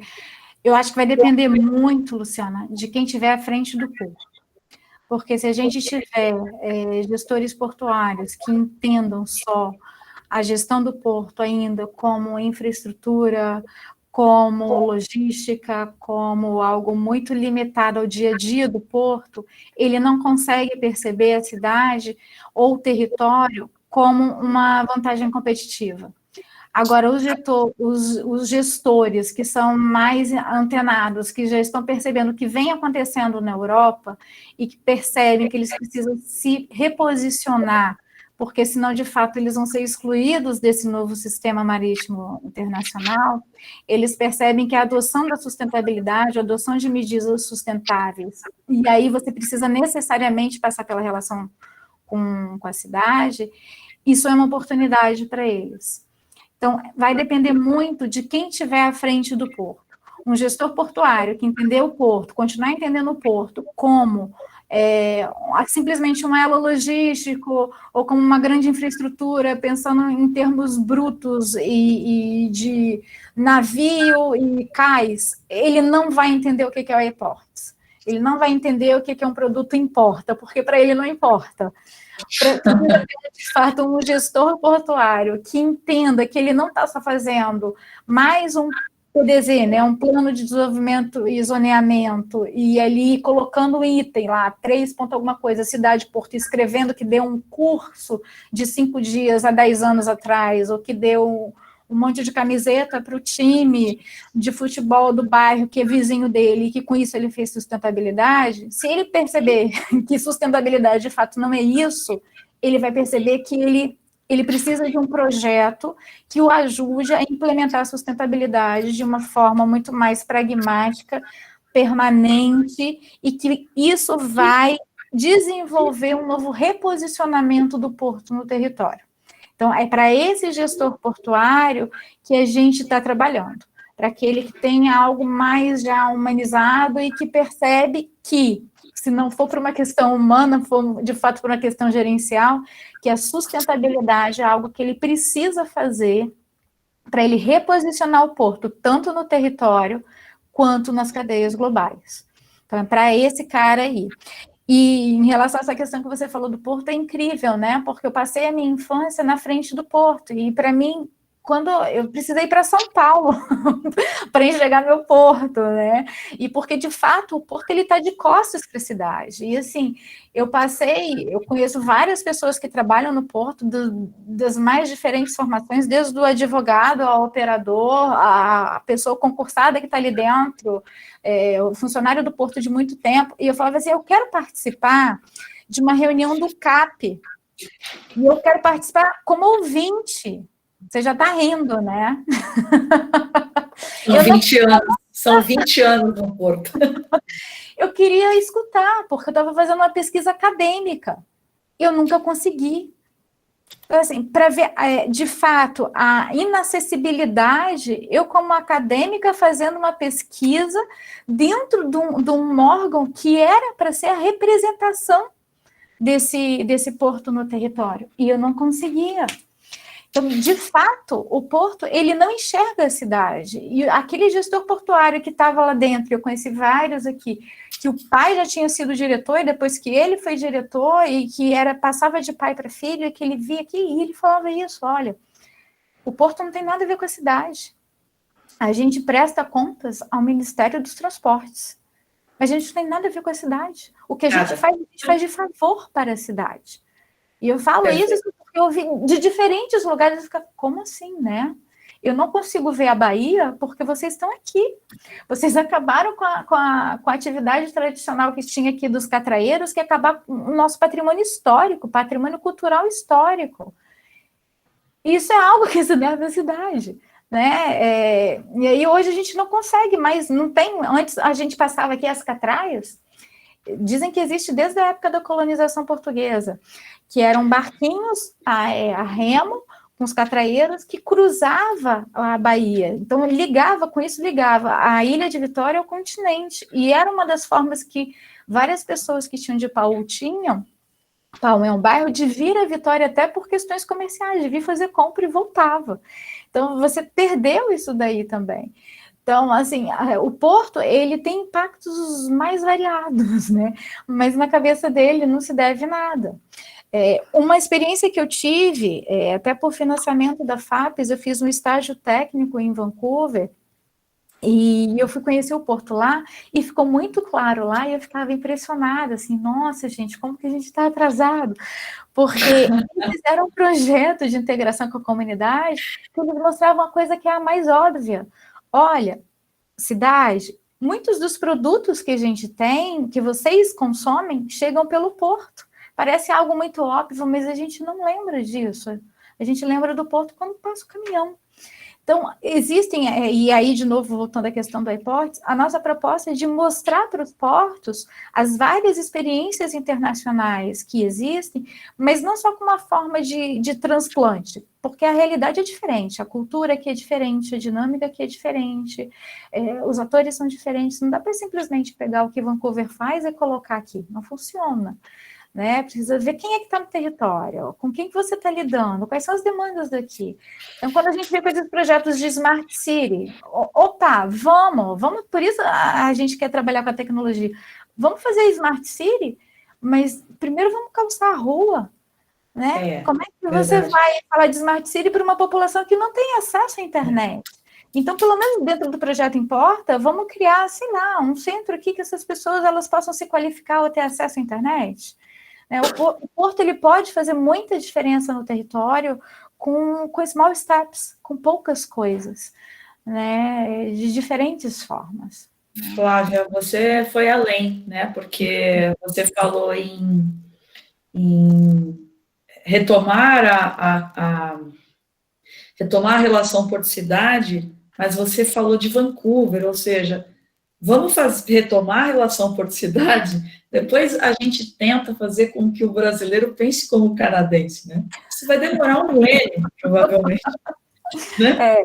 eu acho que vai depender muito, Luciana, de quem estiver à frente do porto. Porque se a gente tiver gestores portuários que entendam só a gestão do porto ainda como infraestrutura, como logística, como algo muito limitado ao dia a dia do porto, ele não consegue perceber a cidade ou o território como uma vantagem competitiva. Agora, os gestores que são mais antenados, que já estão percebendo o que vem acontecendo na Europa e que percebem que eles precisam se reposicionar, porque senão, de fato, eles vão ser excluídos desse novo sistema marítimo internacional, eles percebem que a adoção da sustentabilidade, a adoção de medidas sustentáveis, e aí você precisa necessariamente passar pela relação com a cidade, isso é uma oportunidade para eles. Então, vai depender muito de quem estiver à frente do porto. Um gestor portuário que entender o porto, continuar entendendo o porto como simplesmente um elo logístico ou como uma grande infraestrutura, pensando em termos brutos e de navio e cais, ele não vai entender o que é o airports. Ele não vai entender o que é um produto importa, porque para ele não importa. Para de fato um gestor portuário que entenda que ele não está só fazendo mais um PDZ, né, um plano de desenvolvimento e zoneamento, e ali colocando um item lá, 3 ponto alguma coisa, cidade Porto, escrevendo que deu um curso de 5 dias há 10 anos atrás, ou que deu um monte de camiseta para o time de futebol do bairro, que é vizinho dele, e que com isso ele fez sustentabilidade, se ele perceber que sustentabilidade de fato não é isso, ele vai perceber que ele precisa de um projeto que o ajude a implementar a sustentabilidade de uma forma muito mais pragmática, permanente, e que isso vai desenvolver um novo reposicionamento do porto no território. Então, é para esse gestor portuário que a gente está trabalhando, para aquele que tenha algo mais já humanizado e que percebe que, se não for por uma questão humana, for de fato por uma questão gerencial, que a sustentabilidade é algo que ele precisa fazer para ele reposicionar o porto, tanto no território quanto nas cadeias globais. Então, é para esse cara aí. E em relação a essa questão que você falou do porto, é incrível, né? Porque eu passei a minha infância na frente do porto, e para mim, quando eu precisei ir para São Paulo para enxergar meu porto, né? E porque, de fato, o porto ele está de costas para a cidade. E, assim, eu conheço várias pessoas que trabalham no porto, das mais diferentes formações, desde o advogado ao operador, a pessoa concursada que está ali dentro, o funcionário do porto de muito tempo, e eu falava assim, eu quero participar de uma reunião do CAP, e eu quero participar como ouvinte. Você já está rindo, né? São 20 anos no porto. Eu queria escutar, porque eu estava fazendo uma pesquisa acadêmica, eu nunca consegui. Então, assim, para ver, de fato, a inacessibilidade, eu como acadêmica fazendo uma pesquisa dentro de um órgão que era para ser a representação desse porto no território, e eu não conseguia. Então, de fato, o porto, ele não enxerga a cidade. E aquele gestor portuário que estava lá dentro, eu conheci vários aqui, que o pai já tinha sido diretor, e depois que ele foi diretor, e que passava de pai para filho, e que ele via aqui, e ele falava isso, olha, o porto não tem nada a ver com a cidade. A gente presta contas ao Ministério dos Transportes, mas a gente não tem nada a ver com a cidade. O que a gente faz de favor para a cidade. E eu falo isso porque eu ouvi de diferentes lugares, eu fico, como assim, né? Eu não consigo ver a Bahia porque vocês estão aqui. Vocês acabaram com a atividade tradicional que tinha aqui dos catraeiros, que é acabar com o nosso patrimônio histórico, patrimônio cultural histórico. Isso é algo que se deve à cidade, né? E aí hoje a gente não consegue mais, não tem. Antes a gente passava aqui as catraias, dizem que existe desde a época da colonização portuguesa, que eram barquinhos a remo, com os catraeiros, que cruzava a Bahia. Então, ligava a Ilha de Vitória ao continente. E era uma das formas que várias pessoas que tinham de Paú tinham. Paú é um bairro de vir a Vitória até por questões comerciais, de vir fazer compra e voltava. Então, você perdeu isso daí também. Então, assim, o porto, ele tem impactos mais variados, né? Mas na cabeça dele não se deve nada. Uma experiência que eu tive, até por financiamento da FAPES, eu fiz um estágio técnico em Vancouver, e eu fui conhecer o porto lá, e ficou muito claro lá, e eu ficava impressionada, assim, nossa, gente, como que a gente está atrasado? Porque eles fizeram um projeto de integração com a comunidade, que eles mostravam uma coisa que é a mais óbvia. Olha, cidade, muitos dos produtos que a gente tem, que vocês consomem, chegam pelo porto. Parece algo muito óbvio, mas a gente não lembra disso. A gente lembra do porto quando passa o caminhão. Então, existem, e aí, de novo, voltando à questão do iPort, a nossa proposta é de mostrar para os portos as várias experiências internacionais que existem, mas não só com uma forma de transplante, porque a realidade é diferente, a cultura aqui é diferente, a dinâmica aqui é diferente, os atores são diferentes, não dá para simplesmente pegar o que Vancouver faz e colocar aqui, não funciona. Né? Precisa ver quem é que está no território, com quem que você está lidando, quais são as demandas daqui. Então, quando a gente vê com esses projetos de Smart City, opa, vamos, por isso a gente quer trabalhar com a tecnologia. Vamos fazer Smart City, mas primeiro vamos calçar a rua, né? Como é que você vai falar de Smart City para uma população que não tem acesso à internet? Então, pelo menos dentro do projeto Importa, vamos criar, sei lá, um centro aqui que essas pessoas elas possam se qualificar ou ter acesso à internet. O porto ele pode fazer muita diferença no território com small steps, com poucas coisas, né, de diferentes formas. Flávia, você foi além, né? Porque você falou em retomar retomar a relação porto-cidade, mas você falou de Vancouver, ou seja, vamos retomar a relação porto-cidade, depois a gente tenta fazer com que o brasileiro pense como canadense, né? Isso vai demorar um milênio, provavelmente. Né?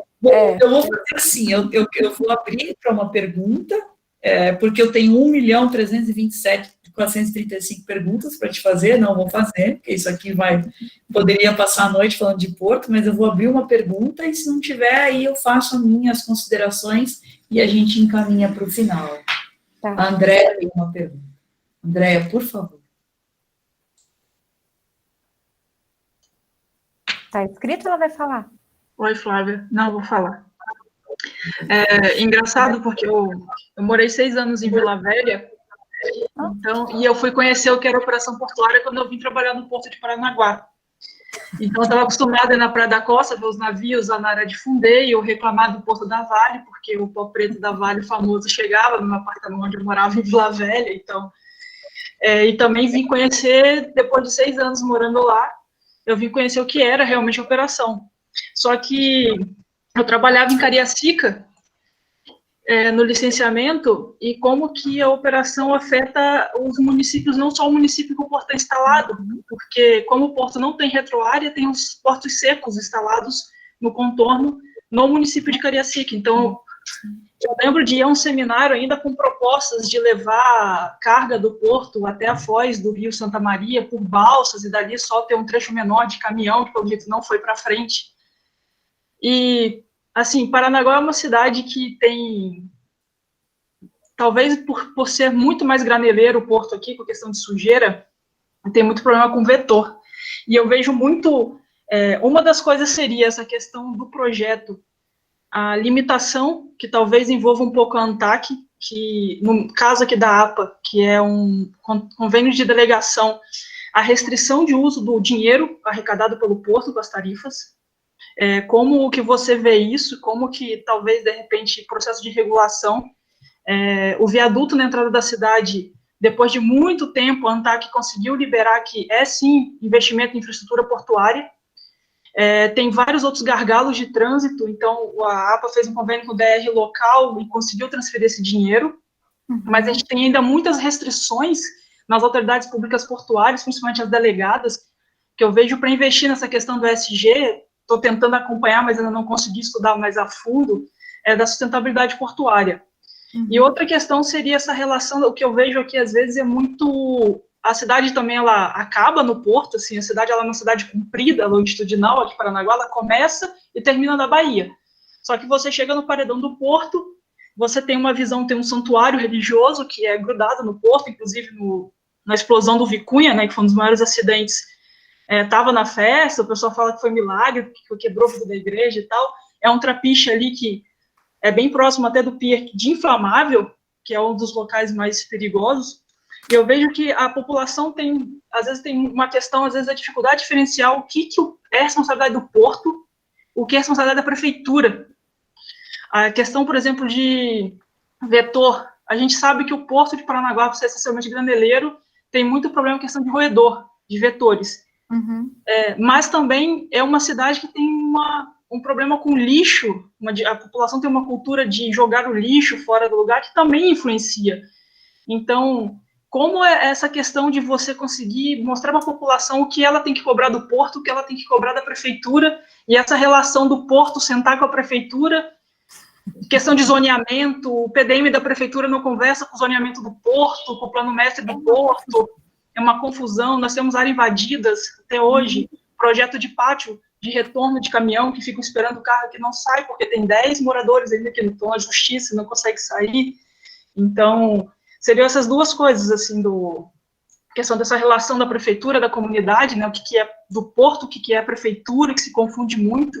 Eu vou fazer assim, eu vou abrir para uma pergunta, porque eu tenho 1.327.435 perguntas para te fazer, não vou fazer, porque isso aqui poderia passar a noite falando de Porto, mas eu vou abrir uma pergunta e se não tiver, aí eu faço as minhas considerações e a gente encaminha para o final. Tá. A Andréia tem uma pergunta. Andréia, por favor. Está escrito ou ela vai falar? Oi, Flávia. Não, vou falar. Engraçado, porque eu morei 6 anos em Vila Velha, então, e eu fui conhecer o que era operação portuária quando eu vim trabalhar no Porto de Paranaguá. Então, eu estava acostumada a ir na Praia da Costa, ver os navios lá na área de Funday, e eu reclamava do Porto da Vale, porque o pó preto da Vale famoso chegava no meu apartamento onde eu morava em Vila Velha, então... e também vim conhecer, depois de 6 anos morando lá, eu vim conhecer o que era realmente a operação. Só que eu trabalhava em Cariacica, no licenciamento, e como que a operação afeta os municípios, não só o município que o porto é instalado, porque como o porto não tem retroárea, tem os portos secos instalados no contorno no município de Cariacica. Então, eu lembro de ir a um seminário ainda com propostas de levar carga do porto até a foz do Rio Santa Maria por balsas, e dali só ter um trecho menor de caminhão, que pelo jeito não foi para frente. E, assim, Paranaguá é uma cidade que tem, talvez por ser muito mais graneleiro o porto aqui, com questão de sujeira, tem muito problema com vetor. E eu vejo muito, uma das coisas seria essa questão do projeto, a limitação, que talvez envolva um pouco a ANTAC, que, no caso aqui da APA, que é um convênio de delegação, a restrição de uso do dinheiro arrecadado pelo porto com as tarifas. Como que você vê isso, como que talvez, de repente, processo de regulação, o viaduto na entrada da cidade, depois de muito tempo, a ANTAC conseguiu liberar que sim, investimento em infraestrutura portuária, tem vários outros gargalos de trânsito, então a APA fez um convênio com o DR local e conseguiu transferir esse dinheiro, mas a gente tem ainda muitas restrições nas autoridades públicas portuárias, principalmente as delegadas, que eu vejo para investir nessa questão do ESG. Estou tentando acompanhar, mas ainda não consegui estudar mais a fundo, da sustentabilidade portuária. E outra questão seria essa relação, o que eu vejo aqui, às vezes, é muito... A cidade também, ela acaba no porto, assim, a cidade, ela é uma cidade comprida, longitudinal, aqui em Paranaguá, ela começa e termina na Bahia. Só que você chega no paredão do porto, você tem uma visão, tem um santuário religioso que é grudado no porto, inclusive na explosão do Vicunha, né, que foi um dos maiores acidentes, estava na festa, o pessoal fala que foi milagre, que quebrou o vidro da igreja e tal. É um trapiche ali que é bem próximo até do pier de Inflamável, que é um dos locais mais perigosos. E eu vejo que a população às vezes tem uma questão, às vezes a dificuldade diferencial, o que é responsabilidade do porto, o que é responsabilidade da prefeitura. A questão, por exemplo, de vetor. A gente sabe que o porto de Paranaguá, por ser essencialmente graneleiro, tem muito problema com a questão de roedor, de vetores. Mas também é uma cidade que tem um problema com lixo, a população tem uma cultura de jogar o lixo fora do lugar que também influencia. Então, como é essa questão de você conseguir mostrar para a população o que ela tem que cobrar do porto, o que ela tem que cobrar da prefeitura, e essa relação do porto sentar com a prefeitura, questão de zoneamento, o PDM da prefeitura não conversa com o zoneamento do porto, com o plano mestre do porto, é uma confusão, nós temos áreas invadidas até hoje, projeto de pátio de retorno de caminhão que ficam esperando o carro que não sai, porque tem 10 moradores ainda que não estão na justiça, não consegue sair. Então, seriam essas duas coisas, assim, questão dessa relação da prefeitura, da comunidade, né, o que é do porto, o que é a prefeitura, que se confunde muito,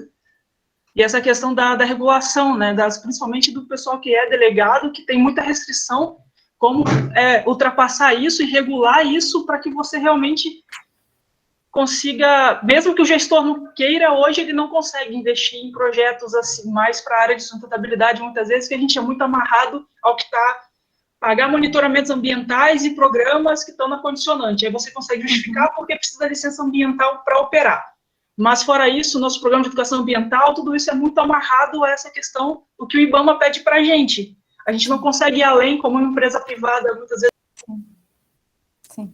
E essa questão da regulação, né, principalmente do pessoal que é delegado, que tem muita restrição, como ultrapassar isso e regular isso para que você realmente consiga, mesmo que o gestor não queira, hoje ele não consegue investir em projetos assim, mais para a área de sustentabilidade, muitas vezes, que a gente é muito amarrado ao que está, pagar monitoramentos ambientais e programas que estão na condicionante. Aí você consegue justificar porque precisa da licença ambiental para operar. Mas, fora isso, nosso programa de educação ambiental, tudo isso é muito amarrado a essa questão, o que o IBAMA pede para a gente. A gente não consegue ir além, como uma empresa privada, muitas vezes. Sim.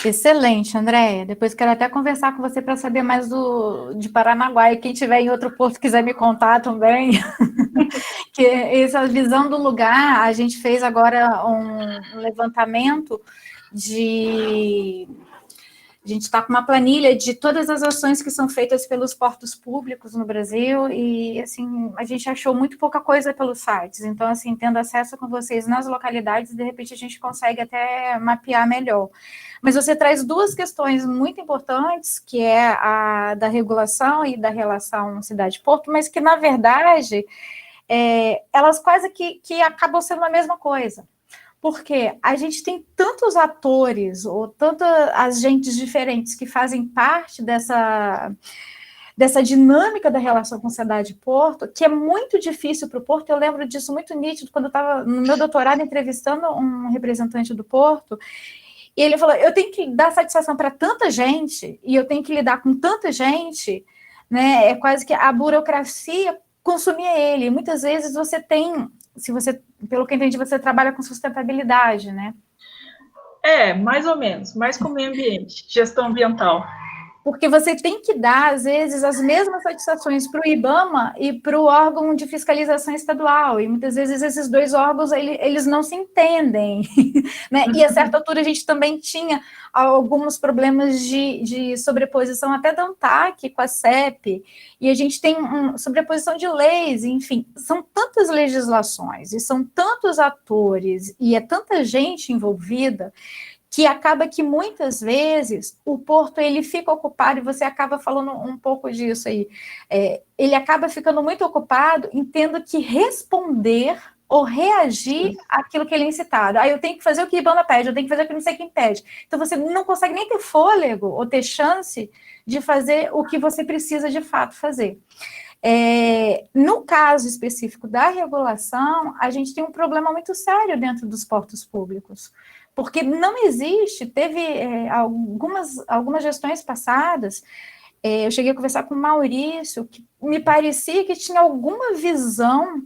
Excelente, Andréia. Depois quero até conversar com você para saber mais de Paranaguá, e quem tiver em outro porto quiser me contar também. Que essa visão do lugar, a gente fez agora um levantamento a gente está com uma planilha de todas as ações que são feitas pelos portos públicos no Brasil e, assim, a gente achou muito pouca coisa pelos sites. Então, assim, tendo acesso com vocês nas localidades, de repente a gente consegue até mapear melhor. Mas você traz duas questões muito importantes, que é a da regulação e da relação cidade-porto, mas que, na verdade, elas quase que acabam sendo a mesma coisa. Porque a gente tem tantos atores ou tantas agentes diferentes que fazem parte dessa dinâmica da relação com cidade e porto, que é muito difícil para o porto. Eu lembro disso muito nítido quando eu estava no meu doutorado entrevistando um representante do porto, e ele falou, eu tenho que dar satisfação para tanta gente, e eu tenho que lidar com tanta gente, né? É quase que a burocracia consumia ele. Muitas vezes você tem... pelo que eu entendi, você trabalha com sustentabilidade, né? Mais ou menos, mais com meio ambiente, gestão ambiental. Porque você tem que dar, às vezes, as mesmas satisfações para o IBAMA e para o órgão de fiscalização estadual, e muitas vezes esses dois órgãos, eles não se entendem, né? E a certa altura a gente também tinha alguns problemas de sobreposição até da ANTAC com a CEP, e a gente tem sobreposição de leis, enfim, são tantas legislações, e são tantos atores, e é tanta gente envolvida, que acaba que muitas vezes o porto ele fica ocupado, e você acaba falando um pouco disso aí, ele acaba ficando muito ocupado em tendo que responder ou reagir àquilo que ele é incitado. Eu tenho que fazer o que o IBAMA pede, eu tenho que fazer o que não sei quem pede. Então você não consegue nem ter fôlego ou ter chance de fazer o que você precisa de fato fazer. No caso específico da regulação, a gente tem um problema muito sério dentro dos portos públicos, porque não existe, teve algumas gestões passadas, eu cheguei a conversar com o Maurício, que me parecia que tinha alguma visão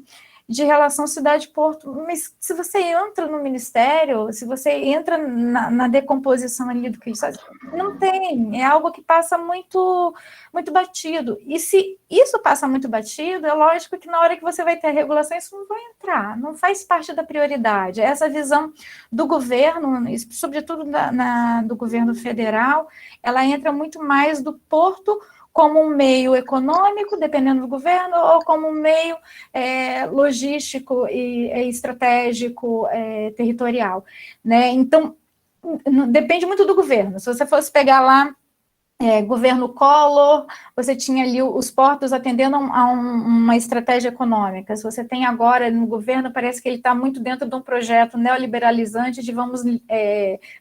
de relação cidade-porto, mas se você entra no ministério, se você entra na decomposição ali do que eles fazem, não tem, é algo que passa muito, muito batido, e se isso passa muito batido, é lógico que na hora que você vai ter a regulação, isso não vai entrar, não faz parte da prioridade. Essa visão do governo, sobretudo do governo federal, ela entra muito mais do porto como um meio econômico, dependendo do governo, ou como um meio logístico e estratégico territorial, né? Então, depende muito do governo. Se você fosse pegar lá governo Collor, você tinha ali os portos atendendo a uma estratégia econômica. Se você tem agora no governo, parece que ele está muito dentro de um projeto neoliberalizante de vamos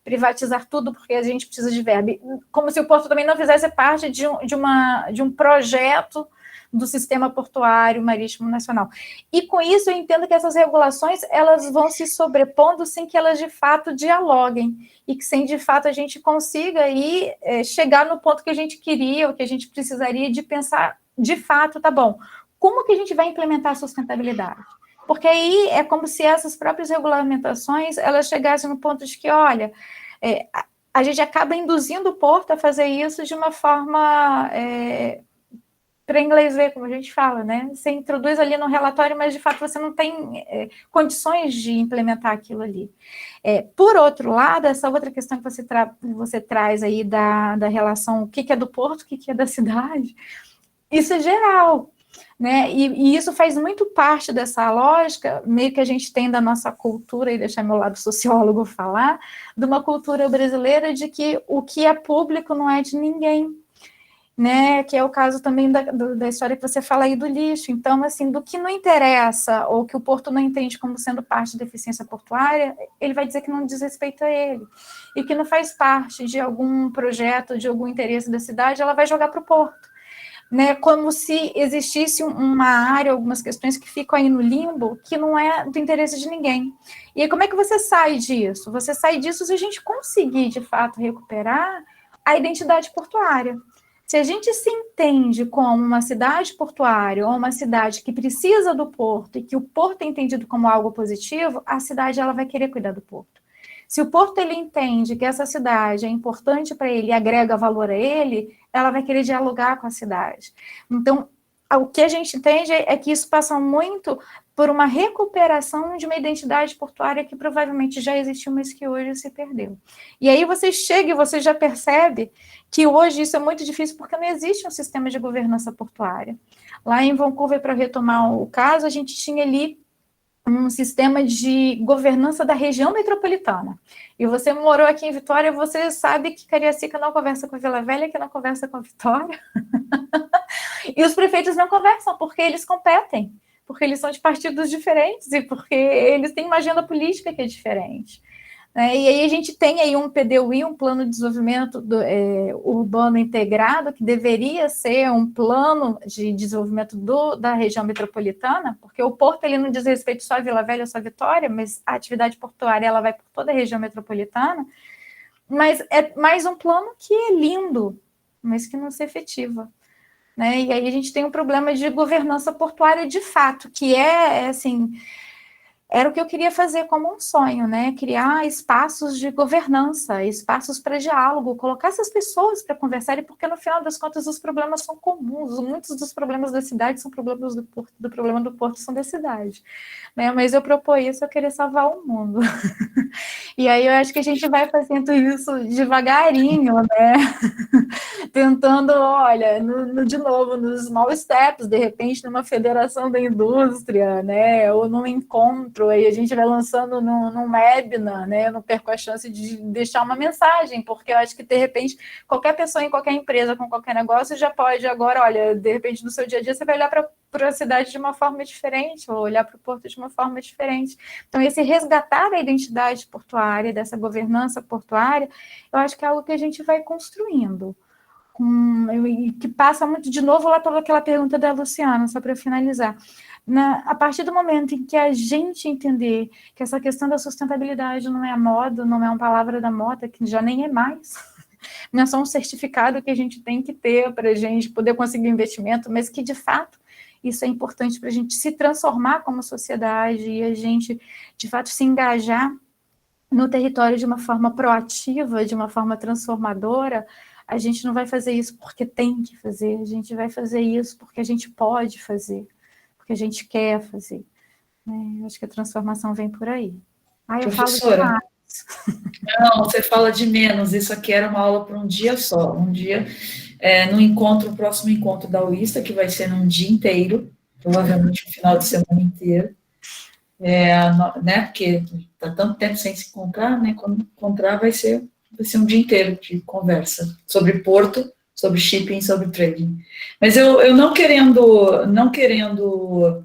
privatizar tudo porque a gente precisa de verba. Como se o porto também não fizesse parte de um projeto do sistema portuário marítimo nacional. E com isso eu entendo que essas regulações elas vão se sobrepondo sem que elas de fato dialoguem e que sem de fato a gente consiga aí chegar no ponto que a gente queria, ou que a gente precisaria de pensar de fato, tá bom, como que a gente vai implementar a sustentabilidade? Porque aí é como se essas próprias regulamentações elas chegassem no ponto de que, olha, a gente acaba induzindo o porto a fazer isso de uma forma... para inglês ver, como a gente fala, né? Você introduz ali no relatório, mas de fato você não tem condições de implementar aquilo ali. Por outro lado, essa outra questão que você traz aí da relação, o que é do porto, o que é da cidade, isso é geral, né? E isso faz muito parte dessa lógica, meio que a gente tem da nossa cultura, e deixar meu lado sociólogo falar, de uma cultura brasileira de que o que é público não é de ninguém. né, que é o caso também da história que você fala aí do lixo. Então, assim, do que não interessa, ou que o porto não entende como sendo parte da eficiência portuária, ele vai dizer que não diz respeito a ele, e que não faz parte de algum projeto, de algum interesse da cidade, ela vai jogar para o porto, né, como se existisse uma área, algumas questões que ficam aí no limbo, que não é do interesse de ninguém. E aí, como é que você sai disso? Você sai disso se a gente conseguir, de fato, recuperar a identidade portuária. Se a gente se entende como uma cidade portuária ou uma cidade que precisa do porto e que o porto é entendido como algo positivo, a cidade ela vai querer cuidar do porto. Se o porto ele entende que essa cidade é importante para ele e agrega valor a ele, ela vai querer dialogar com a cidade. Então, o que a gente entende é que isso passa muito por uma recuperação de uma identidade portuária que provavelmente já existiu, mas que hoje se perdeu. E aí você chega e você já percebe que hoje isso é muito difícil porque não existe um sistema de governança portuária. Lá em Vancouver, para retomar o caso, a gente tinha ali um sistema de governança da região metropolitana. E você morou aqui em Vitória, você sabe que Cariacica não conversa com Vila Velha, que não conversa com Vitória. E os prefeitos não conversam, porque eles competem, porque eles são de partidos diferentes e porque eles têm uma agenda política que é diferente. E aí a gente tem aí um PDUI, um plano de desenvolvimento urbano integrado, que deveria ser um plano de desenvolvimento da região metropolitana, porque o porto ele não diz respeito só a Vila Velha ou só a Vitória, mas a atividade portuária ela vai por toda a região metropolitana, mas é mais um plano que é lindo, mas que não se efetiva. Né? E aí a gente tem um problema de governança portuária de fato, que assim... Era o que eu queria fazer como um sonho, né? Criar espaços de governança, espaços para diálogo, colocar essas pessoas para conversarem, porque no final das contas os problemas são comuns. Muitos dos problemas da cidade são problemas do porto, do problema do porto são da cidade, né? Mas eu proponho isso, eu queria salvar o mundo. E aí eu acho que a gente vai fazendo isso devagarinho, né? Tentando, olha, de novo, nos small steps, de repente numa federação da indústria, né? Ou num encontro, aí a gente vai lançando num webinar, né? Eu não perco a chance de deixar uma mensagem, porque eu acho que, de repente, qualquer pessoa em qualquer empresa, com qualquer negócio, já pode agora, olha, de repente, no seu dia a dia, você vai olhar para a cidade de uma forma diferente, ou olhar para o porto de uma forma diferente. Então, esse resgatar a identidade portuária, dessa governança portuária, eu acho que é algo que a gente vai construindo. Que passa muito, de novo, lá pela aquela pergunta da Luciana, só para finalizar. A partir do momento em que a gente entender que essa questão da sustentabilidade não é a moda, não é uma palavra da moda, que já nem é mais, não é só um certificado que a gente tem que ter para a gente poder conseguir investimento, mas que, de fato, isso é importante para a gente se transformar como sociedade e a gente, de fato, se engajar no território de uma forma proativa, de uma forma transformadora. A gente não vai fazer isso porque tem que fazer, a gente vai fazer isso porque a gente pode fazer, porque a gente quer fazer. Eu acho que a transformação vem por aí. Eu Professora, falo não, você fala de menos, isso aqui era uma aula para um dia só, um dia, no próximo encontro da UISTA, que vai ser num dia inteiro, provavelmente no final de semana inteiro, né, porque está tanto tempo sem se encontrar, né, quando encontrar vai ser um dia inteiro de conversa sobre porto, sobre shipping, sobre trading. Mas eu não querendo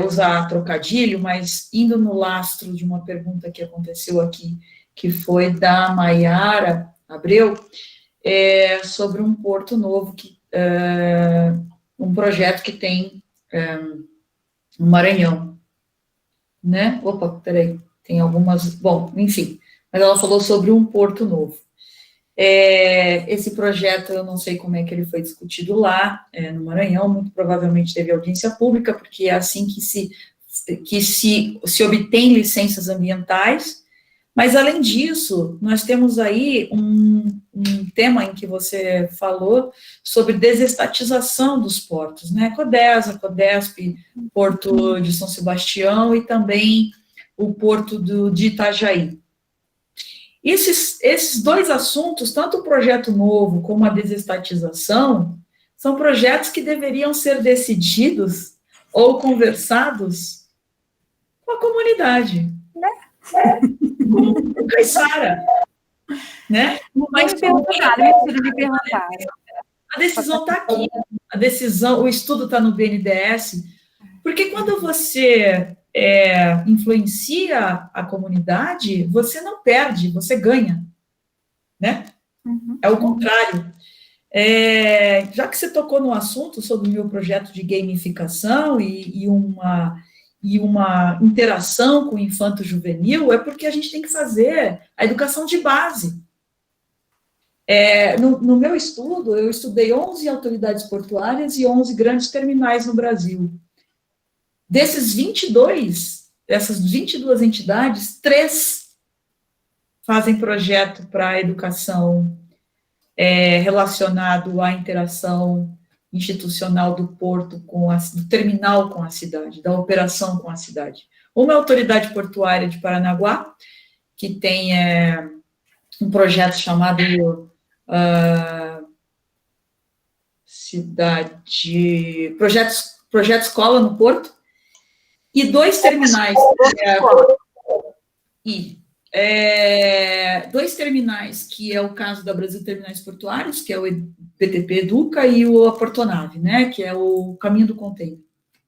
usar trocadilho, mas indo no lastro de uma pergunta que aconteceu aqui, que foi da Maiara Abreu, sobre um porto novo, um projeto que tem no Maranhão, né? Opa, peraí, tem algumas... Bom, enfim, mas ela falou sobre um porto novo. Esse projeto, eu não sei como é que ele foi discutido lá, no Maranhão, muito provavelmente teve audiência pública, porque é assim que se obtém licenças ambientais, mas, além disso, nós temos aí um tema em que você falou sobre desestatização dos portos, né? Codesa, Codesp, Porto de São Sebastião e também o Porto de Itajaí. Esses dois assuntos, tanto o projeto novo como a desestatização, são projetos que deveriam ser decididos ou conversados com a comunidade. Com o Caiçara. Né? Mas me perguntaram. A decisão está aqui, o estudo está no BNDES, porque quando você influencia a comunidade, você não perde, você ganha, né? É o contrário. Já que você tocou no assunto sobre o meu projeto de gamificação e uma interação com o infanto-juvenil, é porque a gente tem que fazer a educação de base. No meu estudo, eu estudei 11 autoridades portuárias e 11 grandes terminais no Brasil. Dessas 22 entidades, 3 fazem projeto para a educação relacionado à interação institucional do porto, do terminal com a cidade, da operação com a cidade. Uma autoridade portuária de Paranaguá, que tem um projeto chamado Projeto Escola no Porto, e 2 terminais. 2 terminais, que é o caso da Brasil Terminais Portuários, que é o PTP Educa, e a Portonave, né, que é o Caminho do Container.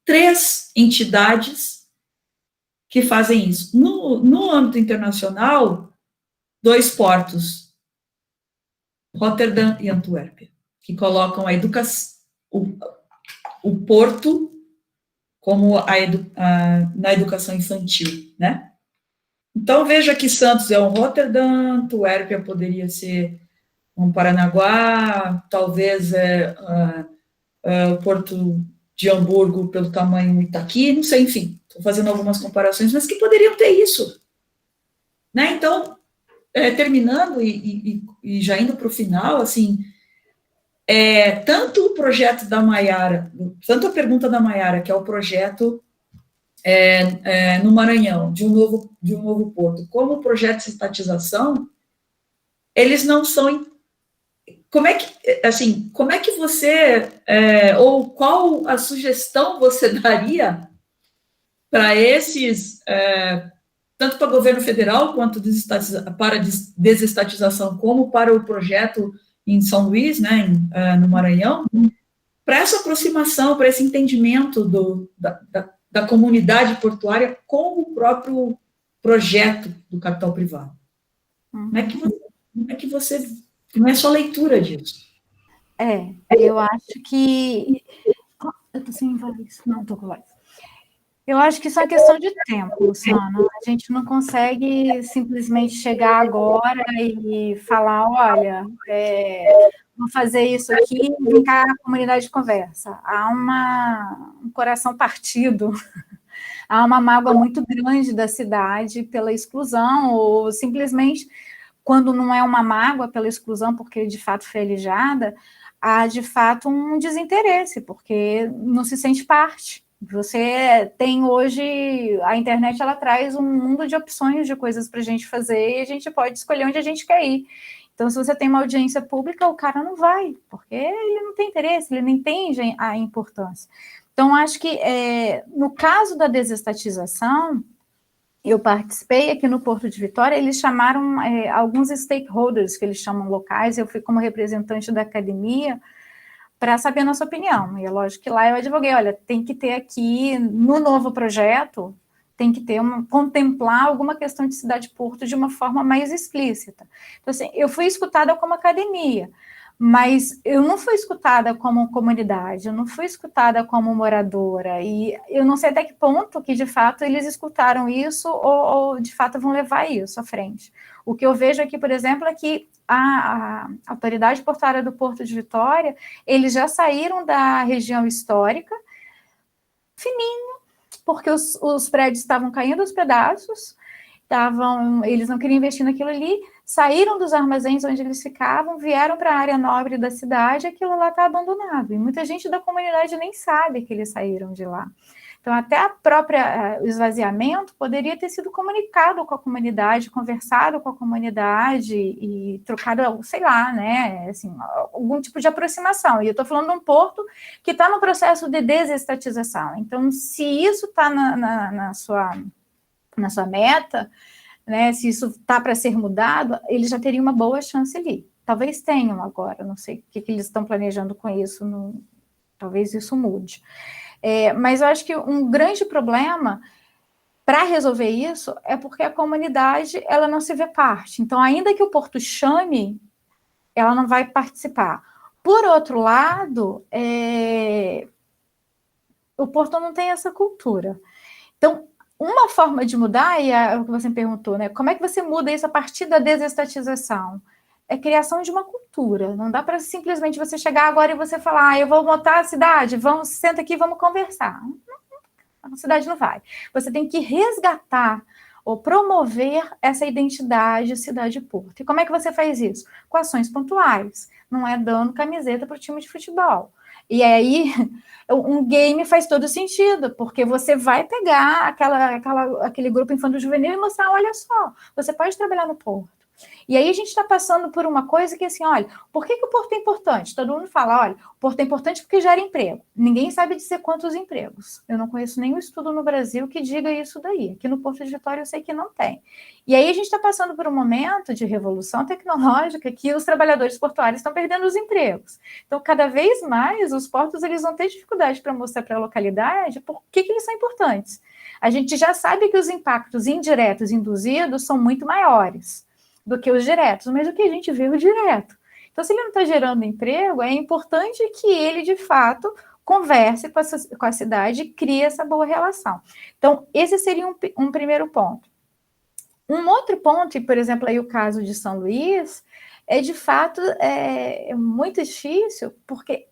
3 entidades que fazem isso. No âmbito internacional, 2 portos, Rotterdam e Antuérpia, que colocam o porto como na educação infantil, né? Então, veja que Santos é um Rotterdam, Antuérpia poderia ser um Paranaguá, talvez o Porto de Hamburgo pelo tamanho Itaqui, não sei, enfim, estou fazendo algumas comparações, mas que poderiam ter isso, né? Então, terminando e já indo para o final, assim, tanto o projeto da Maiara, tanto a pergunta da Maiara, que é o projeto no Maranhão, de um novo porto, como o projeto de estatização, eles não são... Como é que você... ou qual a sugestão você daria para esses... tanto para o governo federal, quanto para desestatização, como para o projeto em São Luís, né, no Maranhão, para essa aproximação, para esse entendimento da comunidade portuária com o próprio projeto do capital privado. Como é que você... Como é a sua leitura disso? Eu acho que... Eu estou sem voz. Não, estou com voz. Eu acho que isso é questão de tempo, Luciana. A gente não consegue simplesmente chegar agora e falar, olha, vou fazer isso aqui e vem cá a comunidade conversa. Há um coração partido, há uma mágoa muito grande da cidade pela exclusão, ou simplesmente, quando não é uma mágoa pela exclusão, porque de fato foi alijada, há de fato um desinteresse, porque não se sente parte. Você tem hoje, a internet, ela traz um mundo de opções de coisas para a gente fazer, e a gente pode escolher onde a gente quer ir. Então, se você tem uma audiência pública, o cara não vai, porque ele não tem interesse, ele não entende a importância. Então, acho que, no caso da desestatização, eu participei aqui no Porto de Vitória, eles chamaram alguns stakeholders, que eles chamam locais, eu fui como representante da academia, para saber a nossa opinião. E é lógico que lá eu advoguei, olha, tem que ter aqui, no novo projeto, tem que ter contemplar alguma questão de cidade-porto de uma forma mais explícita. Então, assim, eu fui escutada como academia, mas eu não fui escutada como comunidade, eu não fui escutada como moradora, e eu não sei até que ponto que, de fato, eles escutaram isso ou de fato, vão levar isso à frente. O que eu vejo aqui, por exemplo, é que a autoridade portuária do Porto de Vitória, eles já saíram da região histórica, fininho, porque os prédios estavam caindo aos pedaços, eles não queriam investir naquilo ali, saíram dos armazéns onde eles ficavam, vieram para a área nobre da cidade, aquilo lá está abandonado, e muita gente da comunidade nem sabe que eles saíram de lá. Então, até o esvaziamento poderia ter sido comunicado com a comunidade, conversado com a comunidade e trocado, sei lá, né, assim, algum tipo de aproximação. E eu estou falando de um porto que está no processo de desestatização. Então, se isso está na sua meta, né, se isso está para ser mudado, ele já teria uma boa chance ali. Talvez tenham agora, não sei o que eles estão planejando com isso, talvez isso mude. Mas eu acho que um grande problema para resolver isso é porque a comunidade ela não se vê parte. Então, ainda que o Porto chame, ela não vai participar. Por outro lado, o Porto não tem essa cultura. Então, uma forma de mudar, e é o que você me perguntou, né? Como é que você muda isso a partir da desestatização? É criação de uma cultura. Não dá para simplesmente você chegar agora e você falar, eu vou montar a cidade, senta aqui, vamos conversar. A cidade não vai. Você tem que resgatar ou promover essa identidade cidade-porto. E como é que você faz isso? Com ações pontuais. Não é dando camiseta para o time de futebol. E aí, um game faz todo sentido, porque você vai pegar aquele grupo infanto-juvenil e mostrar, olha só, você pode trabalhar no Porto. E aí a gente está passando por uma coisa que, assim, olha, por que o Porto é importante? Todo mundo fala, olha, o Porto é importante porque gera emprego. Ninguém sabe dizer quantos empregos. Eu não conheço nenhum estudo no Brasil que diga isso daí. Aqui no Porto de Vitória eu sei que não tem. E aí a gente está passando por um momento de revolução tecnológica que os trabalhadores portuários estão perdendo os empregos. Então, cada vez mais, os portos eles vão ter dificuldade para mostrar para a localidade por que eles são importantes. A gente já sabe que os impactos indiretos induzidos são muito maiores do que os diretos, mas o que a gente vê é o direto. Então, se ele não está gerando emprego, é importante que ele, de fato, converse com a cidade e crie essa boa relação. Então, esse seria um primeiro ponto. Um outro ponto, e, por exemplo, aí o caso de São Luís, de fato, é muito difícil, porque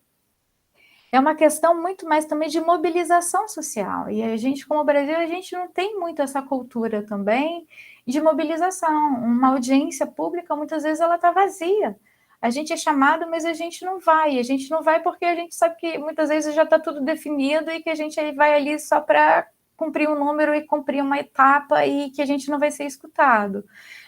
é uma questão muito mais também de mobilização social. E a gente, como Brasil, a gente não tem muito essa cultura também de mobilização. Uma audiência pública, muitas vezes, ela está vazia. A gente é chamado, mas a gente não vai. A gente não vai porque a gente sabe que muitas vezes já está tudo definido e que a gente vai ali só para cumprir um número e cumprir uma etapa e que a gente não vai ser escutado.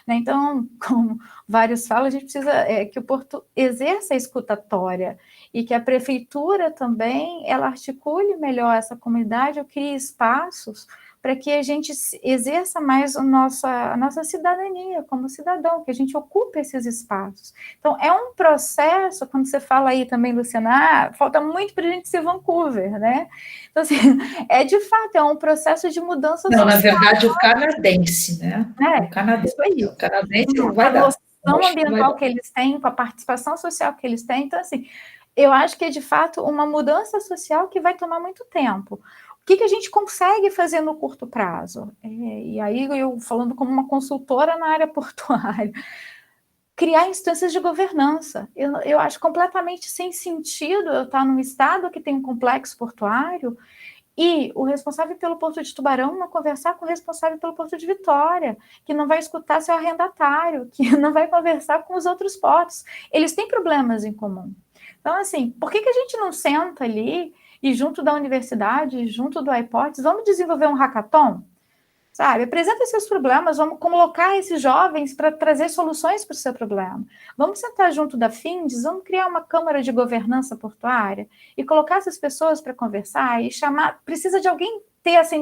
Então, como vários falam, a gente precisa que o Porto exerça a escutatória e que a prefeitura também ela articule melhor essa comunidade ou crie espaços para que a gente exerça mais a nossa cidadania como cidadão, que a gente ocupe esses espaços. Então, é um processo, quando você fala aí também, Luciana, falta muito para a gente ser Vancouver, né? Então, assim, de fato, é um processo de mudança social. Não, na verdade, o canadense, né? O canadense. O canadense não vai dar. A noção ambiental que eles têm, com a participação social que eles têm. Então, assim, eu acho que é, de fato, uma mudança social que vai tomar muito tempo. O que a gente consegue fazer no curto prazo? E aí, eu falando como uma consultora na área portuária, criar instâncias de governança. Eu acho completamente sem sentido eu estar num estado que tem um complexo portuário e o responsável pelo Porto de Tubarão não conversar com o responsável pelo Porto de Vitória, que não vai escutar seu arrendatário, que não vai conversar com os outros portos. Eles têm problemas em comum. Então, assim, por que a gente não senta ali e junto da universidade, junto do iPorts, vamos desenvolver um hackathon? Sabe, apresenta seus problemas, vamos colocar esses jovens para trazer soluções para o seu problema. Vamos sentar junto da Findes, vamos criar uma câmara de governança portuária e colocar essas pessoas para conversar e chamar. Precisa de alguém ter essa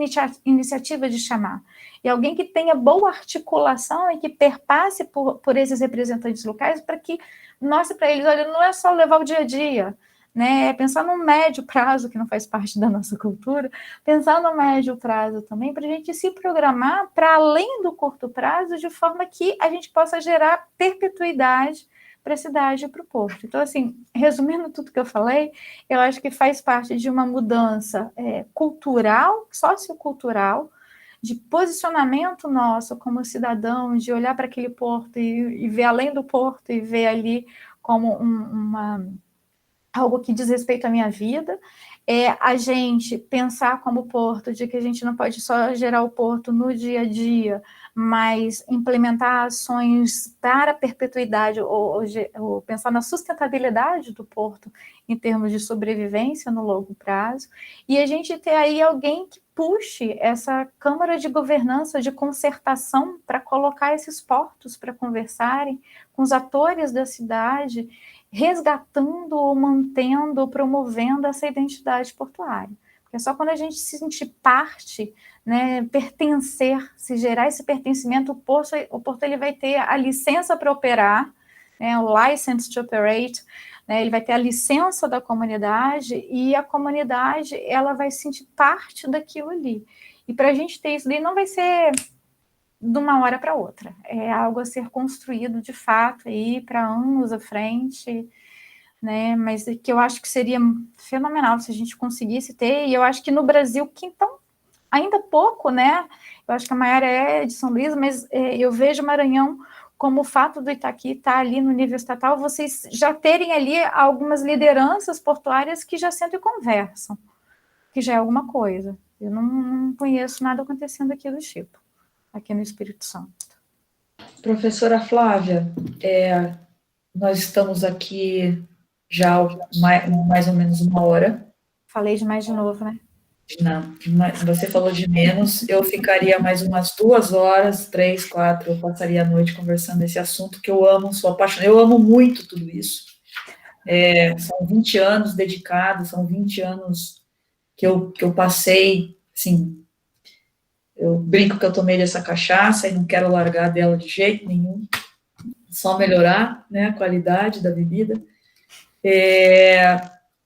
iniciativa de chamar. E alguém que tenha boa articulação e que perpasse por esses representantes locais para que mostre para eles, olha, não é só levar o dia a dia, né? Pensar no médio prazo, que não faz parte da nossa cultura, pensar no médio prazo também, para a gente se programar para além do curto prazo, de forma que a gente possa gerar perpetuidade para a cidade e para o porto. Então, assim, resumindo tudo que eu falei, eu acho que faz parte de uma mudança cultural, sociocultural, de posicionamento nosso como cidadão, de olhar para aquele porto e ver além do porto e ver ali como algo que diz respeito à minha vida, a gente pensar como porto, de que a gente não pode só gerar o porto no dia a dia, mas implementar ações para a perpetuidade, ou pensar na sustentabilidade do porto em termos de sobrevivência no longo prazo, e a gente ter aí alguém que puxe essa câmara de governança, de concertação, para colocar esses portos para conversarem com os atores da cidade, resgatando ou mantendo ou promovendo essa identidade portuária. Porque é só quando a gente se sentir parte, né, pertencer, se gerar esse pertencimento, o porto ele vai ter a licença para operar, né, o License to Operate, né, ele vai ter a licença da comunidade e a comunidade ela vai sentir parte daquilo ali. E para a gente ter isso daí não vai ser de uma hora para outra, é algo a ser construído de fato aí para anos à frente, né? Mas que eu acho que seria fenomenal se a gente conseguisse ter, e eu acho que no Brasil, que então, ainda pouco, né? Eu acho que a maior é de São Luís, mas eu vejo Maranhão como o fato do Itaqui estar ali no nível estatal, vocês já terem ali algumas lideranças portuárias que já sentam e conversam, que já é alguma coisa. Eu não conheço nada acontecendo aqui do tipo, aqui no Espírito Santo. Professora Flávia, nós estamos aqui já há mais ou menos uma hora. Falei demais de novo, né? Não, você falou de menos, eu ficaria mais umas 2 horas, 3, 4, eu passaria a noite conversando esse assunto que eu amo, sou apaixonada, eu amo muito tudo isso. São 20 anos dedicados, são 20 anos que eu passei, assim, eu brinco que eu tomei dessa cachaça e não quero largar dela de jeito nenhum, só melhorar, né, a qualidade da bebida.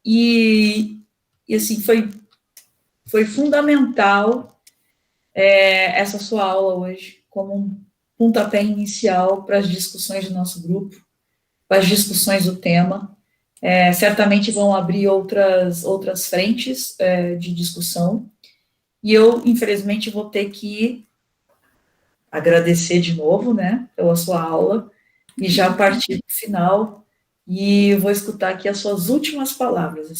E assim, foi fundamental essa sua aula hoje, como um pontapé inicial para as discussões do nosso grupo, para as discussões do tema. Certamente vão abrir outras frentes de discussão, e eu, infelizmente, vou ter que agradecer de novo, né, pela sua aula, e já partir para o final, e vou escutar aqui as suas últimas palavras, a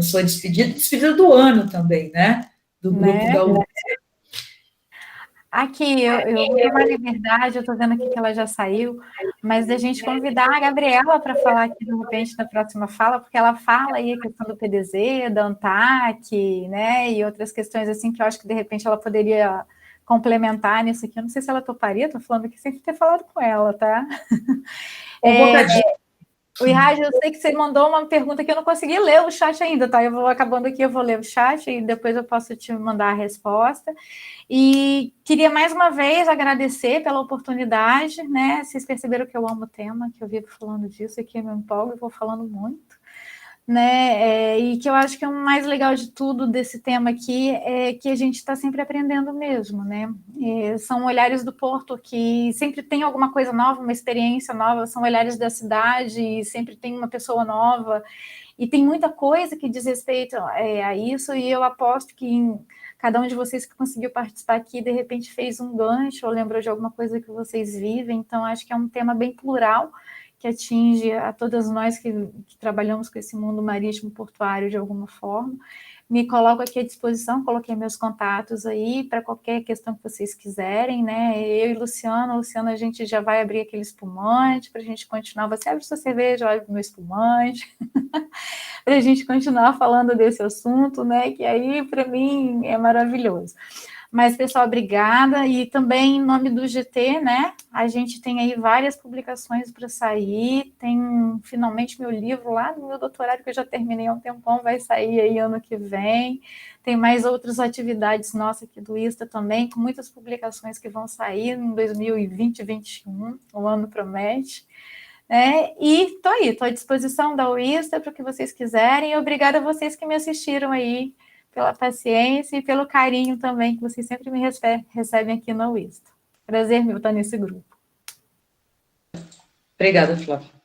sua despedida do ano também, né, do grupo da UFRJ. Aqui, eu vou tomar liberdade, eu estou vendo aqui que ela já saiu, mas a gente convidar a Gabriela para falar aqui, de repente, na próxima fala, porque ela fala aí a questão do PDZ, da ANTAC, né, e outras questões assim, que eu acho que, de repente, ela poderia complementar nisso aqui. Eu não sei se ela toparia, estou falando aqui sem ter falado com ela, tá? O Iraj, eu sei que você mandou uma pergunta que eu não consegui ler o chat ainda, tá? Eu vou acabando aqui, eu vou ler o chat e depois eu posso te mandar a resposta. E queria mais uma vez agradecer pela oportunidade, né? Vocês perceberam que eu amo o tema, que eu vivo falando disso, e que eu me empolgo e vou falando muito, né? E que eu acho que o mais legal de tudo desse tema aqui é que a gente está sempre aprendendo mesmo, né? São olhares do Porto que sempre tem alguma coisa nova, uma experiência nova, são olhares da cidade e sempre tem uma pessoa nova, e tem muita coisa que diz respeito a isso, e eu aposto que cada um de vocês que conseguiu participar aqui, de repente fez um gancho ou lembrou de alguma coisa que vocês vivem, então acho que é um tema bem plural, que atinge a todas nós que trabalhamos com esse mundo marítimo portuário de alguma forma. Me coloco aqui à disposição, coloquei meus contatos aí para qualquer questão que vocês quiserem, né? Eu e Luciana, a gente já vai abrir aquele espumante para a gente continuar. Você abre sua cerveja, eu abro meu espumante, para a gente continuar falando desse assunto, né? Que aí, para mim, é maravilhoso. Mas, pessoal, obrigada. E também, em nome do GT, né? A gente tem aí várias publicações para sair. Tem, finalmente, meu livro lá no meu doutorado, que eu já terminei há um tempão, vai sair aí ano que vem. Tem mais outras atividades nossas aqui do ISTA também, com muitas publicações que vão sair em 2020 e 2021. O ano promete. E estou aí, estou à disposição da UISTA para o que vocês quiserem. E obrigada a vocês que me assistiram aí, pela paciência e pelo carinho também que vocês sempre me recebem aqui na UISTA. Prazer meu estar nesse grupo. Obrigada, Flávia.